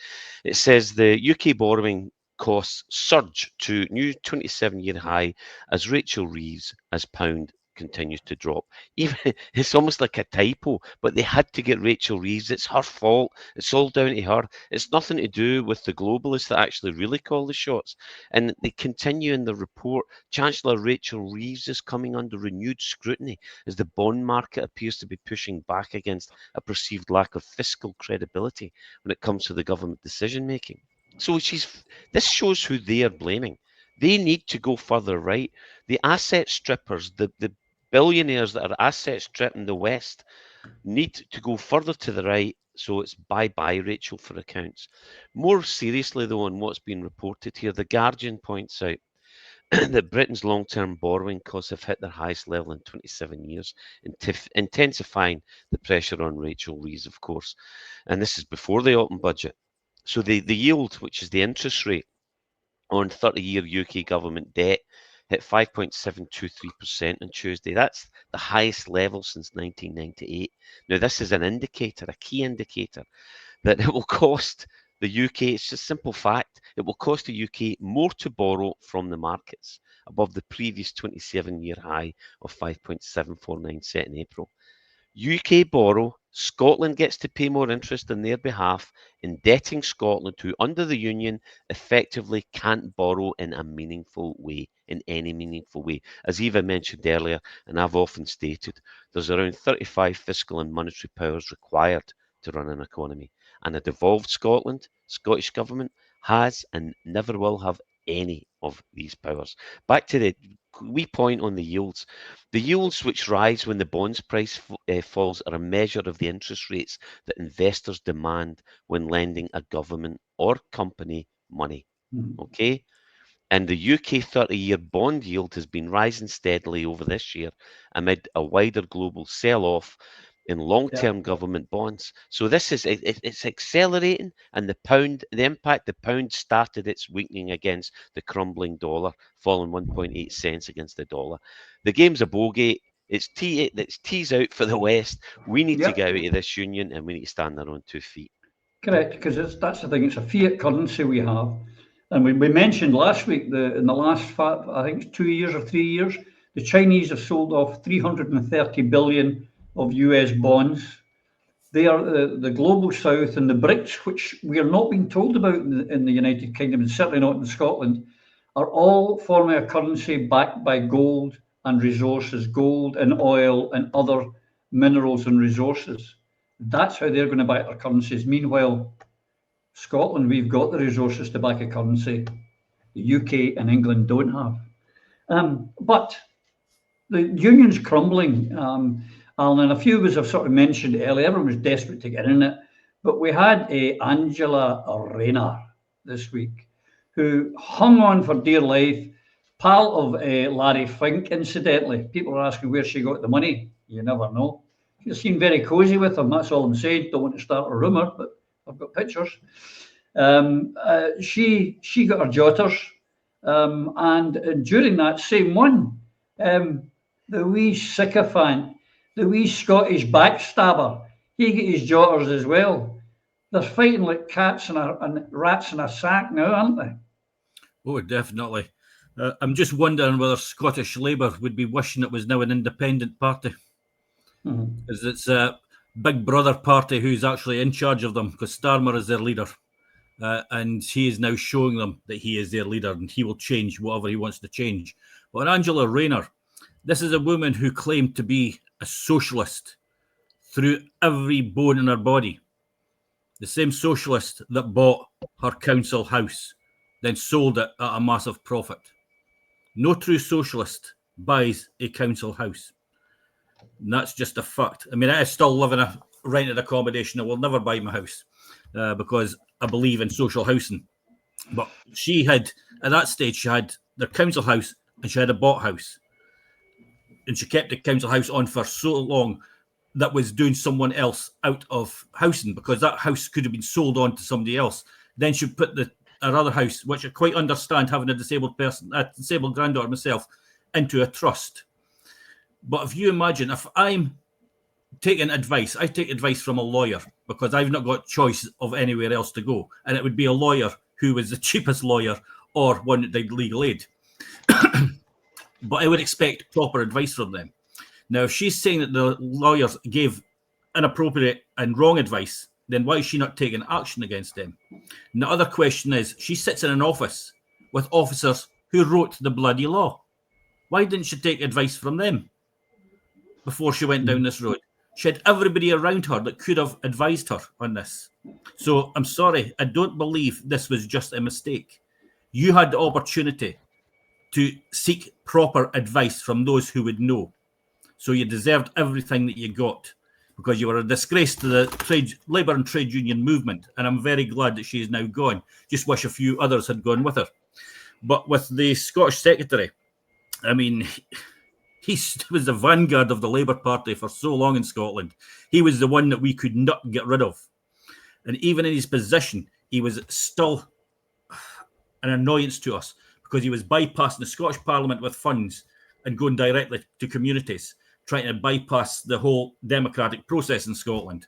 It says the UK borrowing costs surge to new 27-year high as Rachel Reeves as pound continues to drop. Even it's almost like a typo, but they had to get Rachel Reeves. It's her fault. It's all down to her. It's nothing to do with the globalists that actually really call the shots. And they continue in the report. Chancellor Rachel Reeves is coming under renewed scrutiny as the bond market appears to be pushing back against a perceived lack of fiscal credibility when it comes to the government decision making. So this shows who they are blaming. They need to go further right. The asset strippers, the billionaires that are asset stripping the West, need to go further to the right. So it's bye-bye, Rachel, for accounts. More seriously, though, on what's been reported here, The Guardian points out that Britain's long-term borrowing costs have hit their highest level in 27 years, intensifying the pressure on Rachel Reeves, of course. And this is before the autumn budget. So the yield, which is the interest rate on 30-year UK government debt, hit 5.723% on Tuesday. That's the highest level since 1998. Now, this is an indicator, a key indicator, that it will cost the UK, it's just a simple fact, it will cost the UK more to borrow from the markets, above the previous 27-year high of 5.749 set in April. UK borrow, Scotland gets to pay more interest on their behalf, indebting Scotland, who under the Union effectively can't borrow in a meaningful way, in any meaningful way. As Eva mentioned earlier, and I've often stated, there's around 35 fiscal and monetary powers required to run an economy. And a devolved Scotland, Scottish Government, has and never will have any of these powers. Back to the wee point on the yields. The yields which rise when the bonds price falls are a measure of the interest rates that investors demand when lending a government or company money. Okay? And the UK 30-year bond yield has been rising steadily over this year amid a wider global sell-off in long-term government bonds. So this is it's accelerating, and the impact the pound started its weakening against the crumbling dollar, falling 1.8 cents against the dollar. The game's a bogey. It's tees out for the West. We need to get out of this union, and we need to stand on our own 2 feet. Correct, because that's the thing. It's a fiat currency we have. And we mentioned last week, in the last, I think, 2 years or 3 years, the Chinese have sold off 330 billion of US bonds. They are the global south, and the BRICS, which we are not being told about in the United Kingdom, and certainly not in Scotland, are all forming a currency backed by gold and resources, gold and oil and other minerals and resources. That's how they're going to back their currencies. Meanwhile, Scotland, we've got the resources to back a currency the UK and England don't have. But the union's crumbling, Alan, and a few of us have sort of mentioned earlier, everyone was desperate to get in it, but we had Angela Rayner this week, who hung on for dear life, pal of Larry Fink, incidentally. People are asking where she got the money. You never know. She seemed very cosy with him, that's all I'm saying. Don't want to start a rumour, but I've got pictures. She got her jotters, and during that same one, the wee sycophant, the wee Scottish backstabber, he got his jotters as well. They're fighting like cats and rats in a sack now, aren't they? Oh, definitely. I'm just wondering whether Scottish Labour would be wishing it was now an independent party. Because it's a Big Brother party who's actually in charge of them, because Starmer is their leader. And he is now showing them that he is their leader and he will change whatever he wants to change. But Angela Rayner, this is a woman who claimed to be a socialist through every bone in her body. The same socialist that bought her council house, then sold it at a massive profit. No true socialist buys a council house. And that's just a fact. I mean, I still live in a rented accommodation. I will never buy my house because I believe in social housing. But she had, at that stage, she had the council house and she had a bought house. And she kept the council house on for so long that was doing someone else out of housing, because that house could have been sold on to somebody else. Then she put her other house, which I quite understand, having a disabled granddaughter myself, into a trust. But if you imagine, if I'm taking advice, I take advice from a lawyer because I've not got choice of anywhere else to go. And it would be a lawyer who was the cheapest lawyer or one that did legal aid. But I would expect proper advice from them. Now, if she's saying that the lawyers gave inappropriate and wrong advice, then why is she not taking action against them? And the other question is, she sits in an office with officers who wrote the bloody law. Why didn't she take advice from them before she went down this road? She had everybody around her that could have advised her on this. So I'm sorry, I don't believe this was just a mistake. You had the opportunity to seek proper advice from those who would know. So you deserved everything that you got because you were a disgrace to the labour and trade union movement. And I'm very glad that she is now gone. Just wish a few others had gone with her. But with the Scottish Secretary, I mean, he was the vanguard of the Labour Party for so long in Scotland. He was the one that we could not get rid of. And even in his position, he was still an annoyance to us because he was bypassing the Scottish Parliament with funds and going directly to communities, trying to bypass the whole democratic process in Scotland.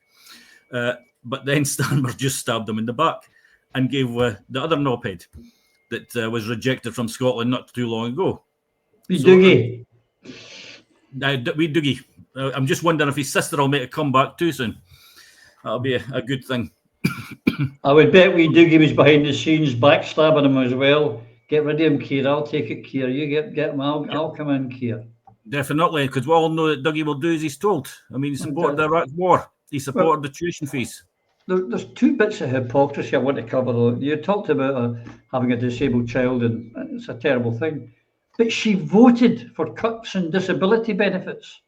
But then Starmer just stabbed him in the back and gave the other knobhead that was rejected from Scotland not too long ago. Dougie. Dougie. I'm just wondering if his sister will make a comeback too soon. That'll be a good thing. I would bet Dougie was behind the scenes backstabbing him as well. Get rid of him, Keir. I'll take it, Keir. You get him. I'll come in, Keir. Definitely, because we all know that Dougie will do as he's told. I mean, he supported the Iraq war. He supported the tuition fees. There's two bits of hypocrisy I want to cover, though. You talked about having a disabled child, and it's a terrible thing. But she voted for cuts in disability benefits.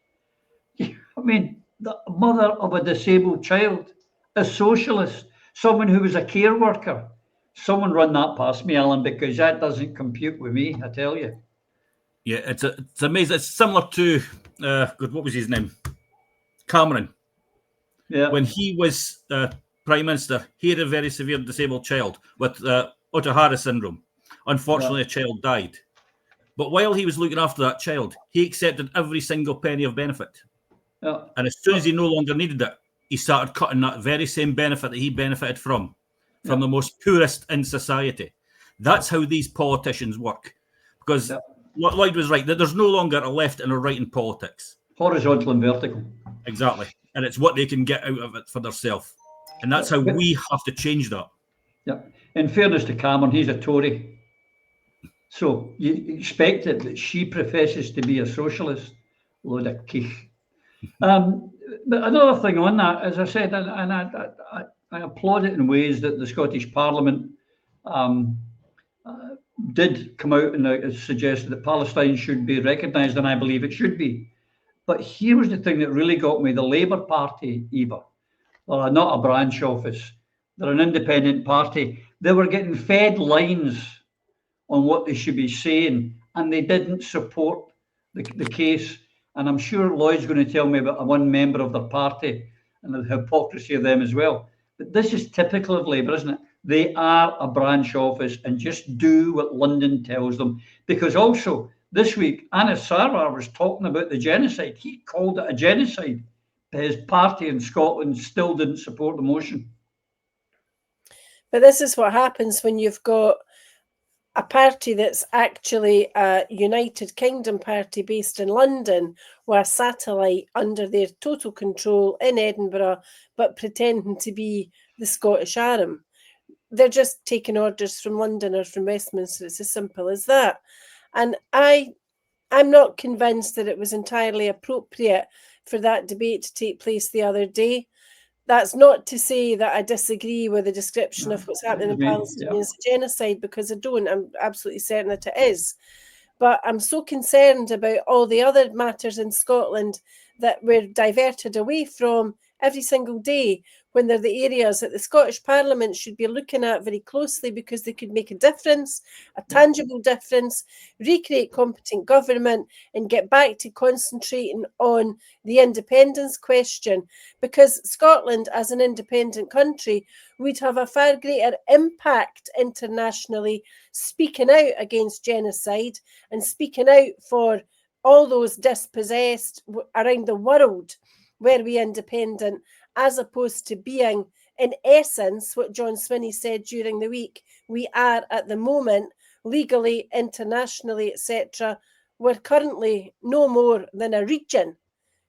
I mean, the mother of a disabled child, a socialist, someone who was a care worker. Someone run that past me, Alan, because that doesn't compute with me, I tell you. Yeah, it's amazing. It's similar to, what was his name? Cameron. Yeah. When he was Prime Minister, he had a very severe disabled child with Ohtahara syndrome. Unfortunately, a child died. But while he was looking after that child, he accepted every single penny of benefit. Yeah. And as soon as he no longer needed it, he started cutting that very same benefit that he benefited from the most poorest in society. That's how these politicians work. Because Lloyd was right, that there's no longer a left and a right in politics. Horizontal and vertical. Exactly. And it's what they can get out of it for themselves. And that's how we have to change that. Yeah. In fairness to Cameron, he's a Tory. So you expect it that she professes to be a socialist. Load of kick. But another thing on that, as I said, and I applaud it in ways that the Scottish Parliament did come out and suggested that Palestine should be recognised, and I believe it should be. But here was the thing that really got me. The Labour Party, Eva, are not a branch office. They're an independent party. They were getting fed lines on what they should be saying, and they didn't support the case. And I'm sure Lloyd's going to tell me about one member of their party and the hypocrisy of them as well. But this is typical of Labour, isn't it? They are a branch office and just do what London tells them. Because also, this week, Anas Sarwar was talking about the genocide. He called it a genocide, but his party in Scotland still didn't support the motion. But this is what happens when you've got a party that's actually a United Kingdom party based in London, with a satellite under their total control in Edinburgh, but pretending to be the Scottish Arm. They're just taking orders from London or from Westminster. It's as simple as that. And I'm not convinced that it was entirely appropriate for that debate to take place the other day. That's not to say that I disagree with the description of what's happening in Palestine as a genocide, because I don't. I'm absolutely certain that it is. But I'm so concerned about all the other matters in Scotland that we're diverted away from every single day, when they're the areas that the Scottish Parliament should be looking at very closely, because they could make a difference, a tangible difference, recreate competent government, and get back to concentrating on the independence question. Because Scotland, as an independent country, would have a far greater impact internationally speaking out against genocide and speaking out for all those dispossessed around the world, were we independent, as opposed to being, in essence, what John Swinney said during the week, we are at the moment, legally, internationally, etc., we're currently no more than a region.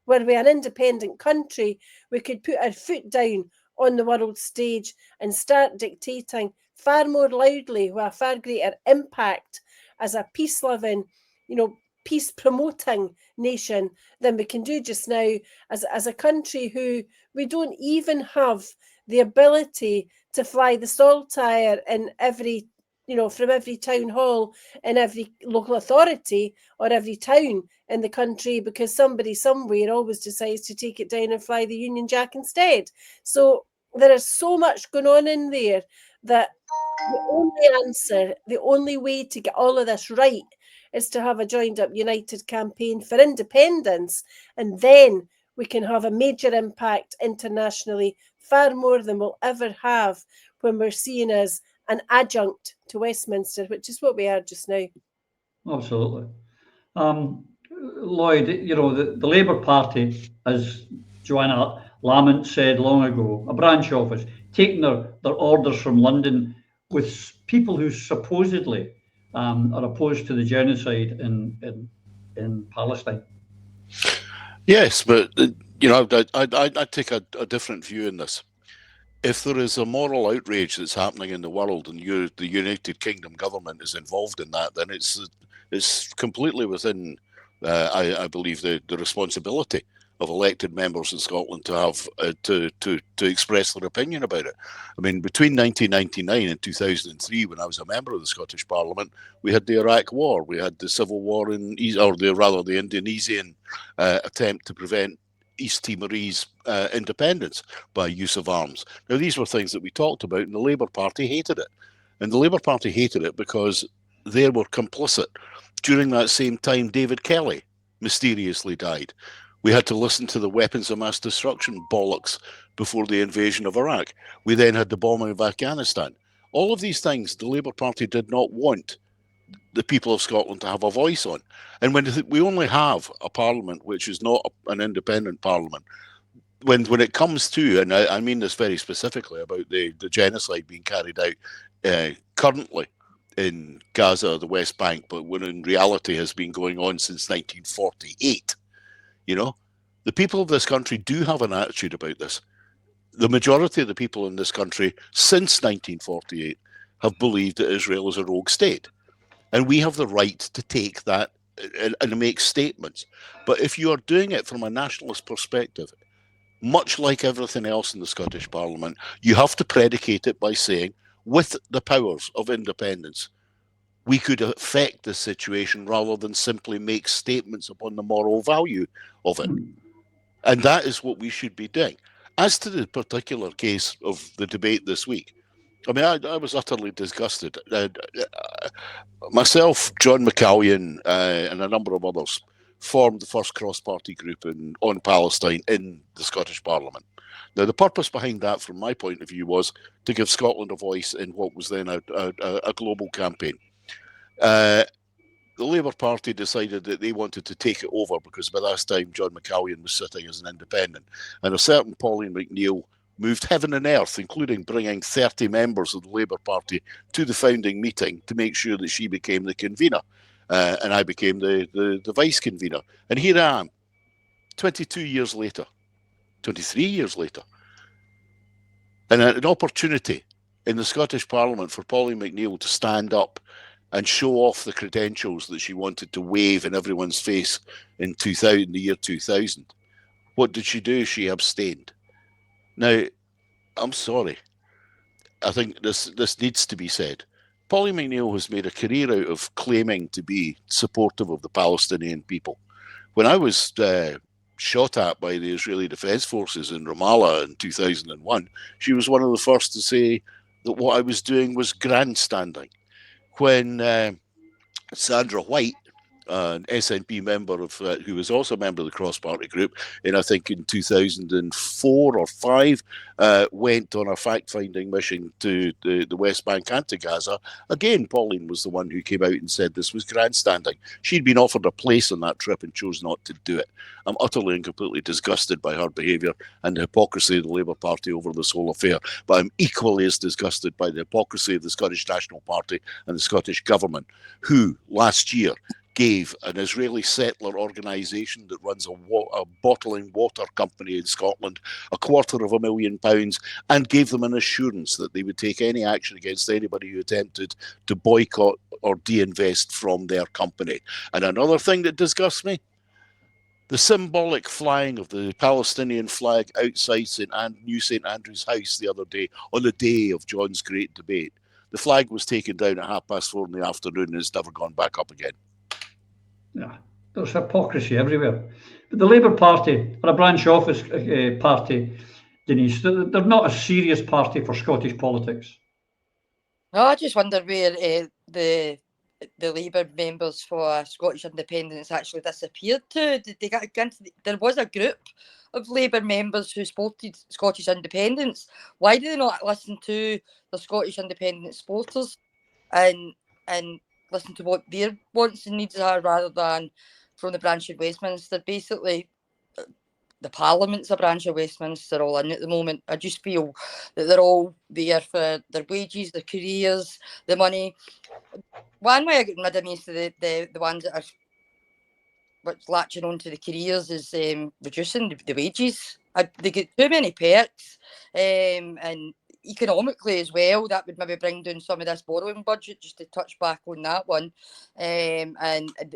Were we an independent country, we could put our foot down on the world stage and start dictating far more loudly, with a far greater impact as a peace-loving, peace-promoting nation than we can do just now as a country who we don't even have the ability to fly the saltire in every, from every town hall in every local authority or every town in the country, because somebody somewhere always decides to take it down and fly the Union Jack instead. So there is so much going on in there that the only answer, the only way to get all of this right is to have a joined up united campaign for independence, and then we can have a major impact internationally, far more than we'll ever have when we're seen as an adjunct to Westminster, which is what we are just now. Absolutely. Lloyd, the Labour Party, as Joanna Lamont said long ago, a branch office, taking their orders from London, with people who supposedly are opposed to the genocide in Palestine. Yes, but I take a different view in this. If there is a moral outrage that's happening in the world, and the United Kingdom government is involved in that, then it's completely within, I believe, the responsibility of elected members in Scotland to have to express their opinion about it. I mean, between 1999 and 2003, when I was a member of the Scottish Parliament, we had the Iraq War, we had the civil war the Indonesian attempt to prevent East Timorese independence by use of arms. Now, these were things that we talked about, and the Labour Party hated it. And the Labour Party hated it because they were complicit. During that same time, David Kelly mysteriously died. We had to listen to the weapons of mass destruction bollocks before the invasion of Iraq. We then had the bombing of Afghanistan. All of these things the Labour Party did not want the people of Scotland to have a voice on. And when we only have a parliament which is not an independent parliament, when it comes to, and I mean this very specifically about the genocide being carried out currently in Gaza, the West Bank, but when in reality has been going on since 1948, you know, the people of this country do have an attitude about this. The majority of the people in this country since 1948 have believed that Israel is a rogue state. And we have the right to take that and make statements. But if you are doing it from a nationalist perspective, much like everything else in the Scottish Parliament, you have to predicate it by saying, with the powers of independence, we could affect the situation rather than simply make statements upon the moral value of it. And that is what we should be doing. As to the particular case of the debate this week, I mean, I was utterly disgusted. Myself, John McCallion, and a number of others formed the first cross-party group on Palestine in the Scottish Parliament. Now, the purpose behind that, from my point of view, was to give Scotland a voice in what was then a global campaign. The Labour Party decided that they wanted to take it over because by that time John McCallion was sitting as an independent, and a certain Pauline McNeill moved heaven and earth, including bringing 30 members of the Labour Party to the founding meeting to make sure that she became the convener, and I became the vice convener. And here I am, 23 years later, and an opportunity in the Scottish Parliament for Pauline McNeill to stand up and show off the credentials that she wanted to wave in everyone's face in the year 2000. What did she do? She abstained. Now, I'm sorry. I think this needs to be said. Pauline McNeill has made a career out of claiming to be supportive of the Palestinian people. When I was shot at by the Israeli Defense Forces in Ramallah in 2001, she was one of the first to say that what I was doing was grandstanding. When Sandra White, an SNP member who was also a member of the cross-party group, and I think in 2004 or 5, went on a fact-finding mission to the West Bank and to Gaza. Again, Pauline was the one who came out and said this was grandstanding. She'd been offered a place on that trip and chose not to do it. I'm utterly and completely disgusted by her behaviour and the hypocrisy of the Labour Party over this whole affair. But I'm equally as disgusted by the hypocrisy of the Scottish National Party and the Scottish Government, who last year gave an Israeli settler organisation that runs a bottling water company in Scotland £250,000 and gave them an assurance that they would take any action against anybody who attempted to boycott or de-invest from their company. And another thing that disgusts me, the symbolic flying of the Palestinian flag outside New St Andrew's House the other day, on the day of John's great debate. The flag was taken down at 4:30 in the afternoon and it's never gone back up again. Yeah, there's hypocrisy everywhere. But the Labour Party are a branch office party, Denise. They're not a serious party for Scottish politics. No, I just wonder where the Labour members for Scottish independence actually disappeared to. Did they get against? There was a group of Labour members who supported Scottish independence. Why do they not listen to the Scottish independent supporters and listen to what their wants and needs are rather than from the branch of Westminster? Basically, the Parliament's a branch of Westminster all in at the moment. I just feel that they're all there for their wages, their careers, the money. One way of getting rid of most of the ones that are latching on to the careers is reducing the wages. They get too many perks, and economically as well, that would maybe bring down some of this borrowing budget, just to touch back on that one, and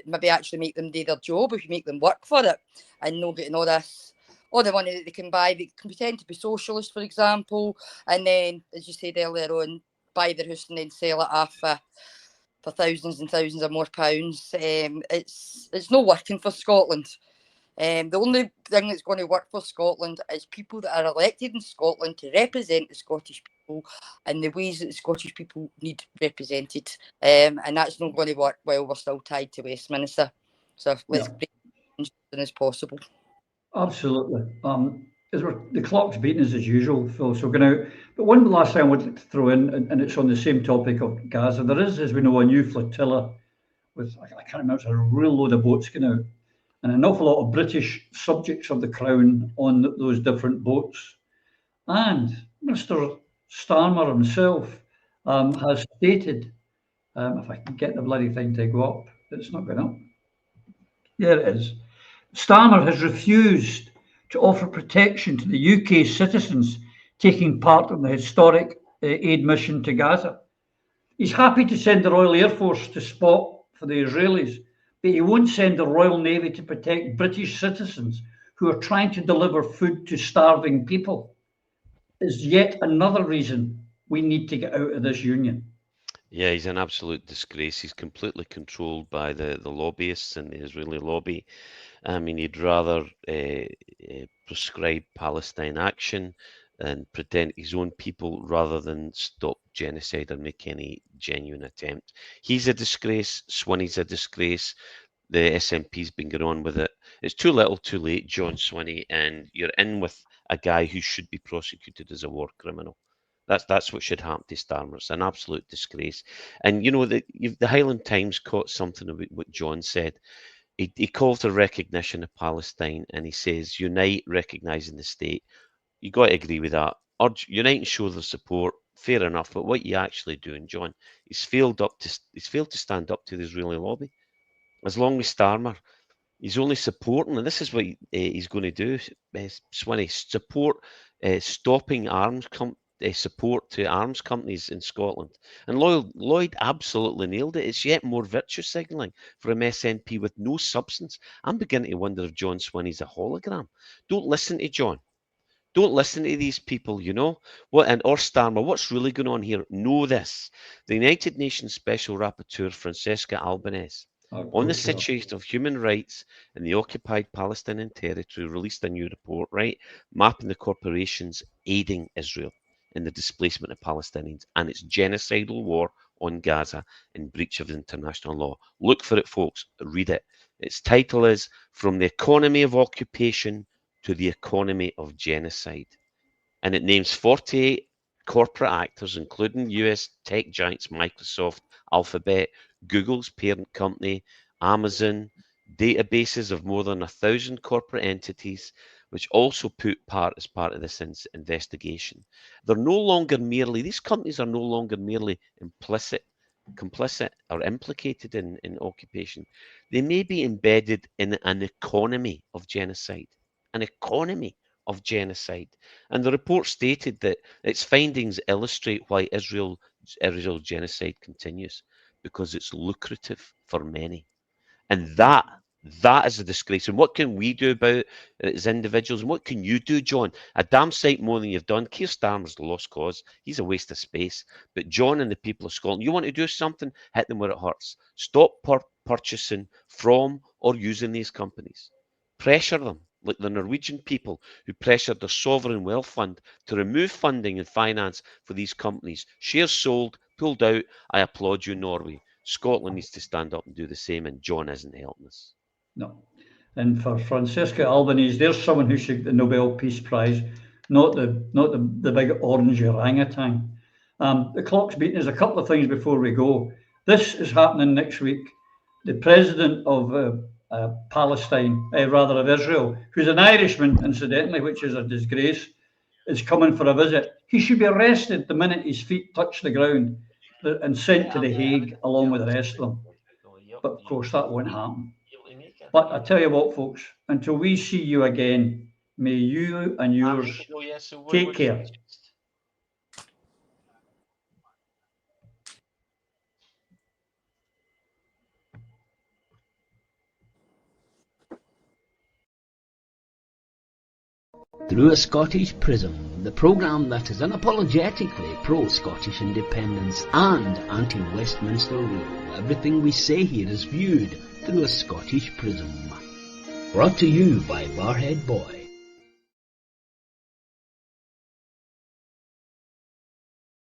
maybe actually make them do their job if you make them work for it, and not getting all the money that they can buy. They can pretend to be socialist, for example, and then, as you said earlier on, buy their house and then sell it off for thousands and thousands of more pounds. It's not working for Scotland. The only thing that's going to work for Scotland is people that are elected in Scotland to represent the Scottish people in the ways that the Scottish people need represented. And that's not going to work while we're still tied to Westminster. So let's break it as soon as possible. Absolutely. The clock's beating us as usual, Phil. So going out. But one last thing I wanted to throw in, and it's on the same topic of Gaza. There is, as we know, a new flotilla with, I can't remember, it's a real load of boats going out, and an awful lot of British subjects of the Crown on those different boats. And Mr. Starmer himself has stated, if I can get the bloody thing to go up, it's not going up. There it is. Starmer has refused to offer protection to the UK citizens taking part in the historic aid mission to Gaza. He's happy to send the Royal Air Force to spot for the Israelis, but he won't send the Royal Navy to protect British citizens who are trying to deliver food to starving people. Is yet another reason we need to get out of this union. Yeah, he's an absolute disgrace. He's completely controlled by the lobbyists and the Israeli lobby. I mean, he'd rather prescribe Palestine action and protect his own people rather than stop genocide or make any genuine attempt. He's a disgrace. Swinney's a disgrace. The SNP's been going on with it. It's too little, too late, John Swinney, and you're in with a guy who should be prosecuted as a war criminal. That's what should happen to Starmer. It's an absolute disgrace. And you know, the Highland Times caught something about what John said. He called for recognition of Palestine, and he says, unite, recognising the state. You got to agree with that. Unite and show their support. Fair enough, but what you actually doing, John? He's failed to stand up to the Israeli lobby. As long as Starmer, he's only supporting, and this is what he's going to do. Swinney, support stopping support to arms companies in Scotland. And Lloyd absolutely nailed it. It's yet more virtue signalling for an SNP with no substance. I'm beginning to wonder if John Swinney's a hologram. Don't listen to John. Don't listen to these people, you know. Or Starmer, what's really going on here? Know this. The United Nations Special Rapporteur, Francesca Albanese, on the situation of human rights in the occupied Palestinian territory, released a new report, right, mapping the corporations aiding Israel in the displacement of Palestinians and its genocidal war on Gaza in breach of international law. Look for it, folks. Read it. Its title is From the Economy of Occupation to the Economy of Genocide. And it names 48 corporate actors, including US tech giants Microsoft, Alphabet, Google's parent company, Amazon, databases of more than 1,000 corporate entities, which also put part as part of this investigation. They're no longer merely, these companies are no longer merely complicit or implicated in occupation. They may be embedded in an economy of genocide. An economy of genocide. And the report stated that its findings illustrate why Israel genocide continues, because it's lucrative for many. And that is a disgrace. And what can we do about it as individuals? And what can you do, John? A damn sight more than you've done. Keir Starmer's the lost cause. He's a waste of space. But John and the people of Scotland, you want to do something? Hit them where it hurts. Stop purchasing from or using these companies. Pressure them, like the Norwegian people who pressured their sovereign wealth fund to remove funding and finance for these companies. Shares sold, pulled out. I applaud you, Norway. Scotland needs to stand up and do the same, and John isn't helping us. No. And for Francesca Albanese, there's someone who should get the Nobel Peace Prize, not the big orange orangutan. The clock's beating. There's a couple of things before we go. This is happening next week. The president of Palestine, rather of Israel, who's an Irishman, incidentally, which is a disgrace, is coming for a visit. He should be arrested the minute his feet touch the ground and sent to The Hague along with the rest of them. But of course, that won't happen. But I tell you what, folks, until we see you again, may you and yours take care. Through a Scottish Prism, the programme that is unapologetically pro-Scottish independence and anti-Westminster rule. Everything we say here is viewed through a Scottish prism. Brought to you by Barhead Boy.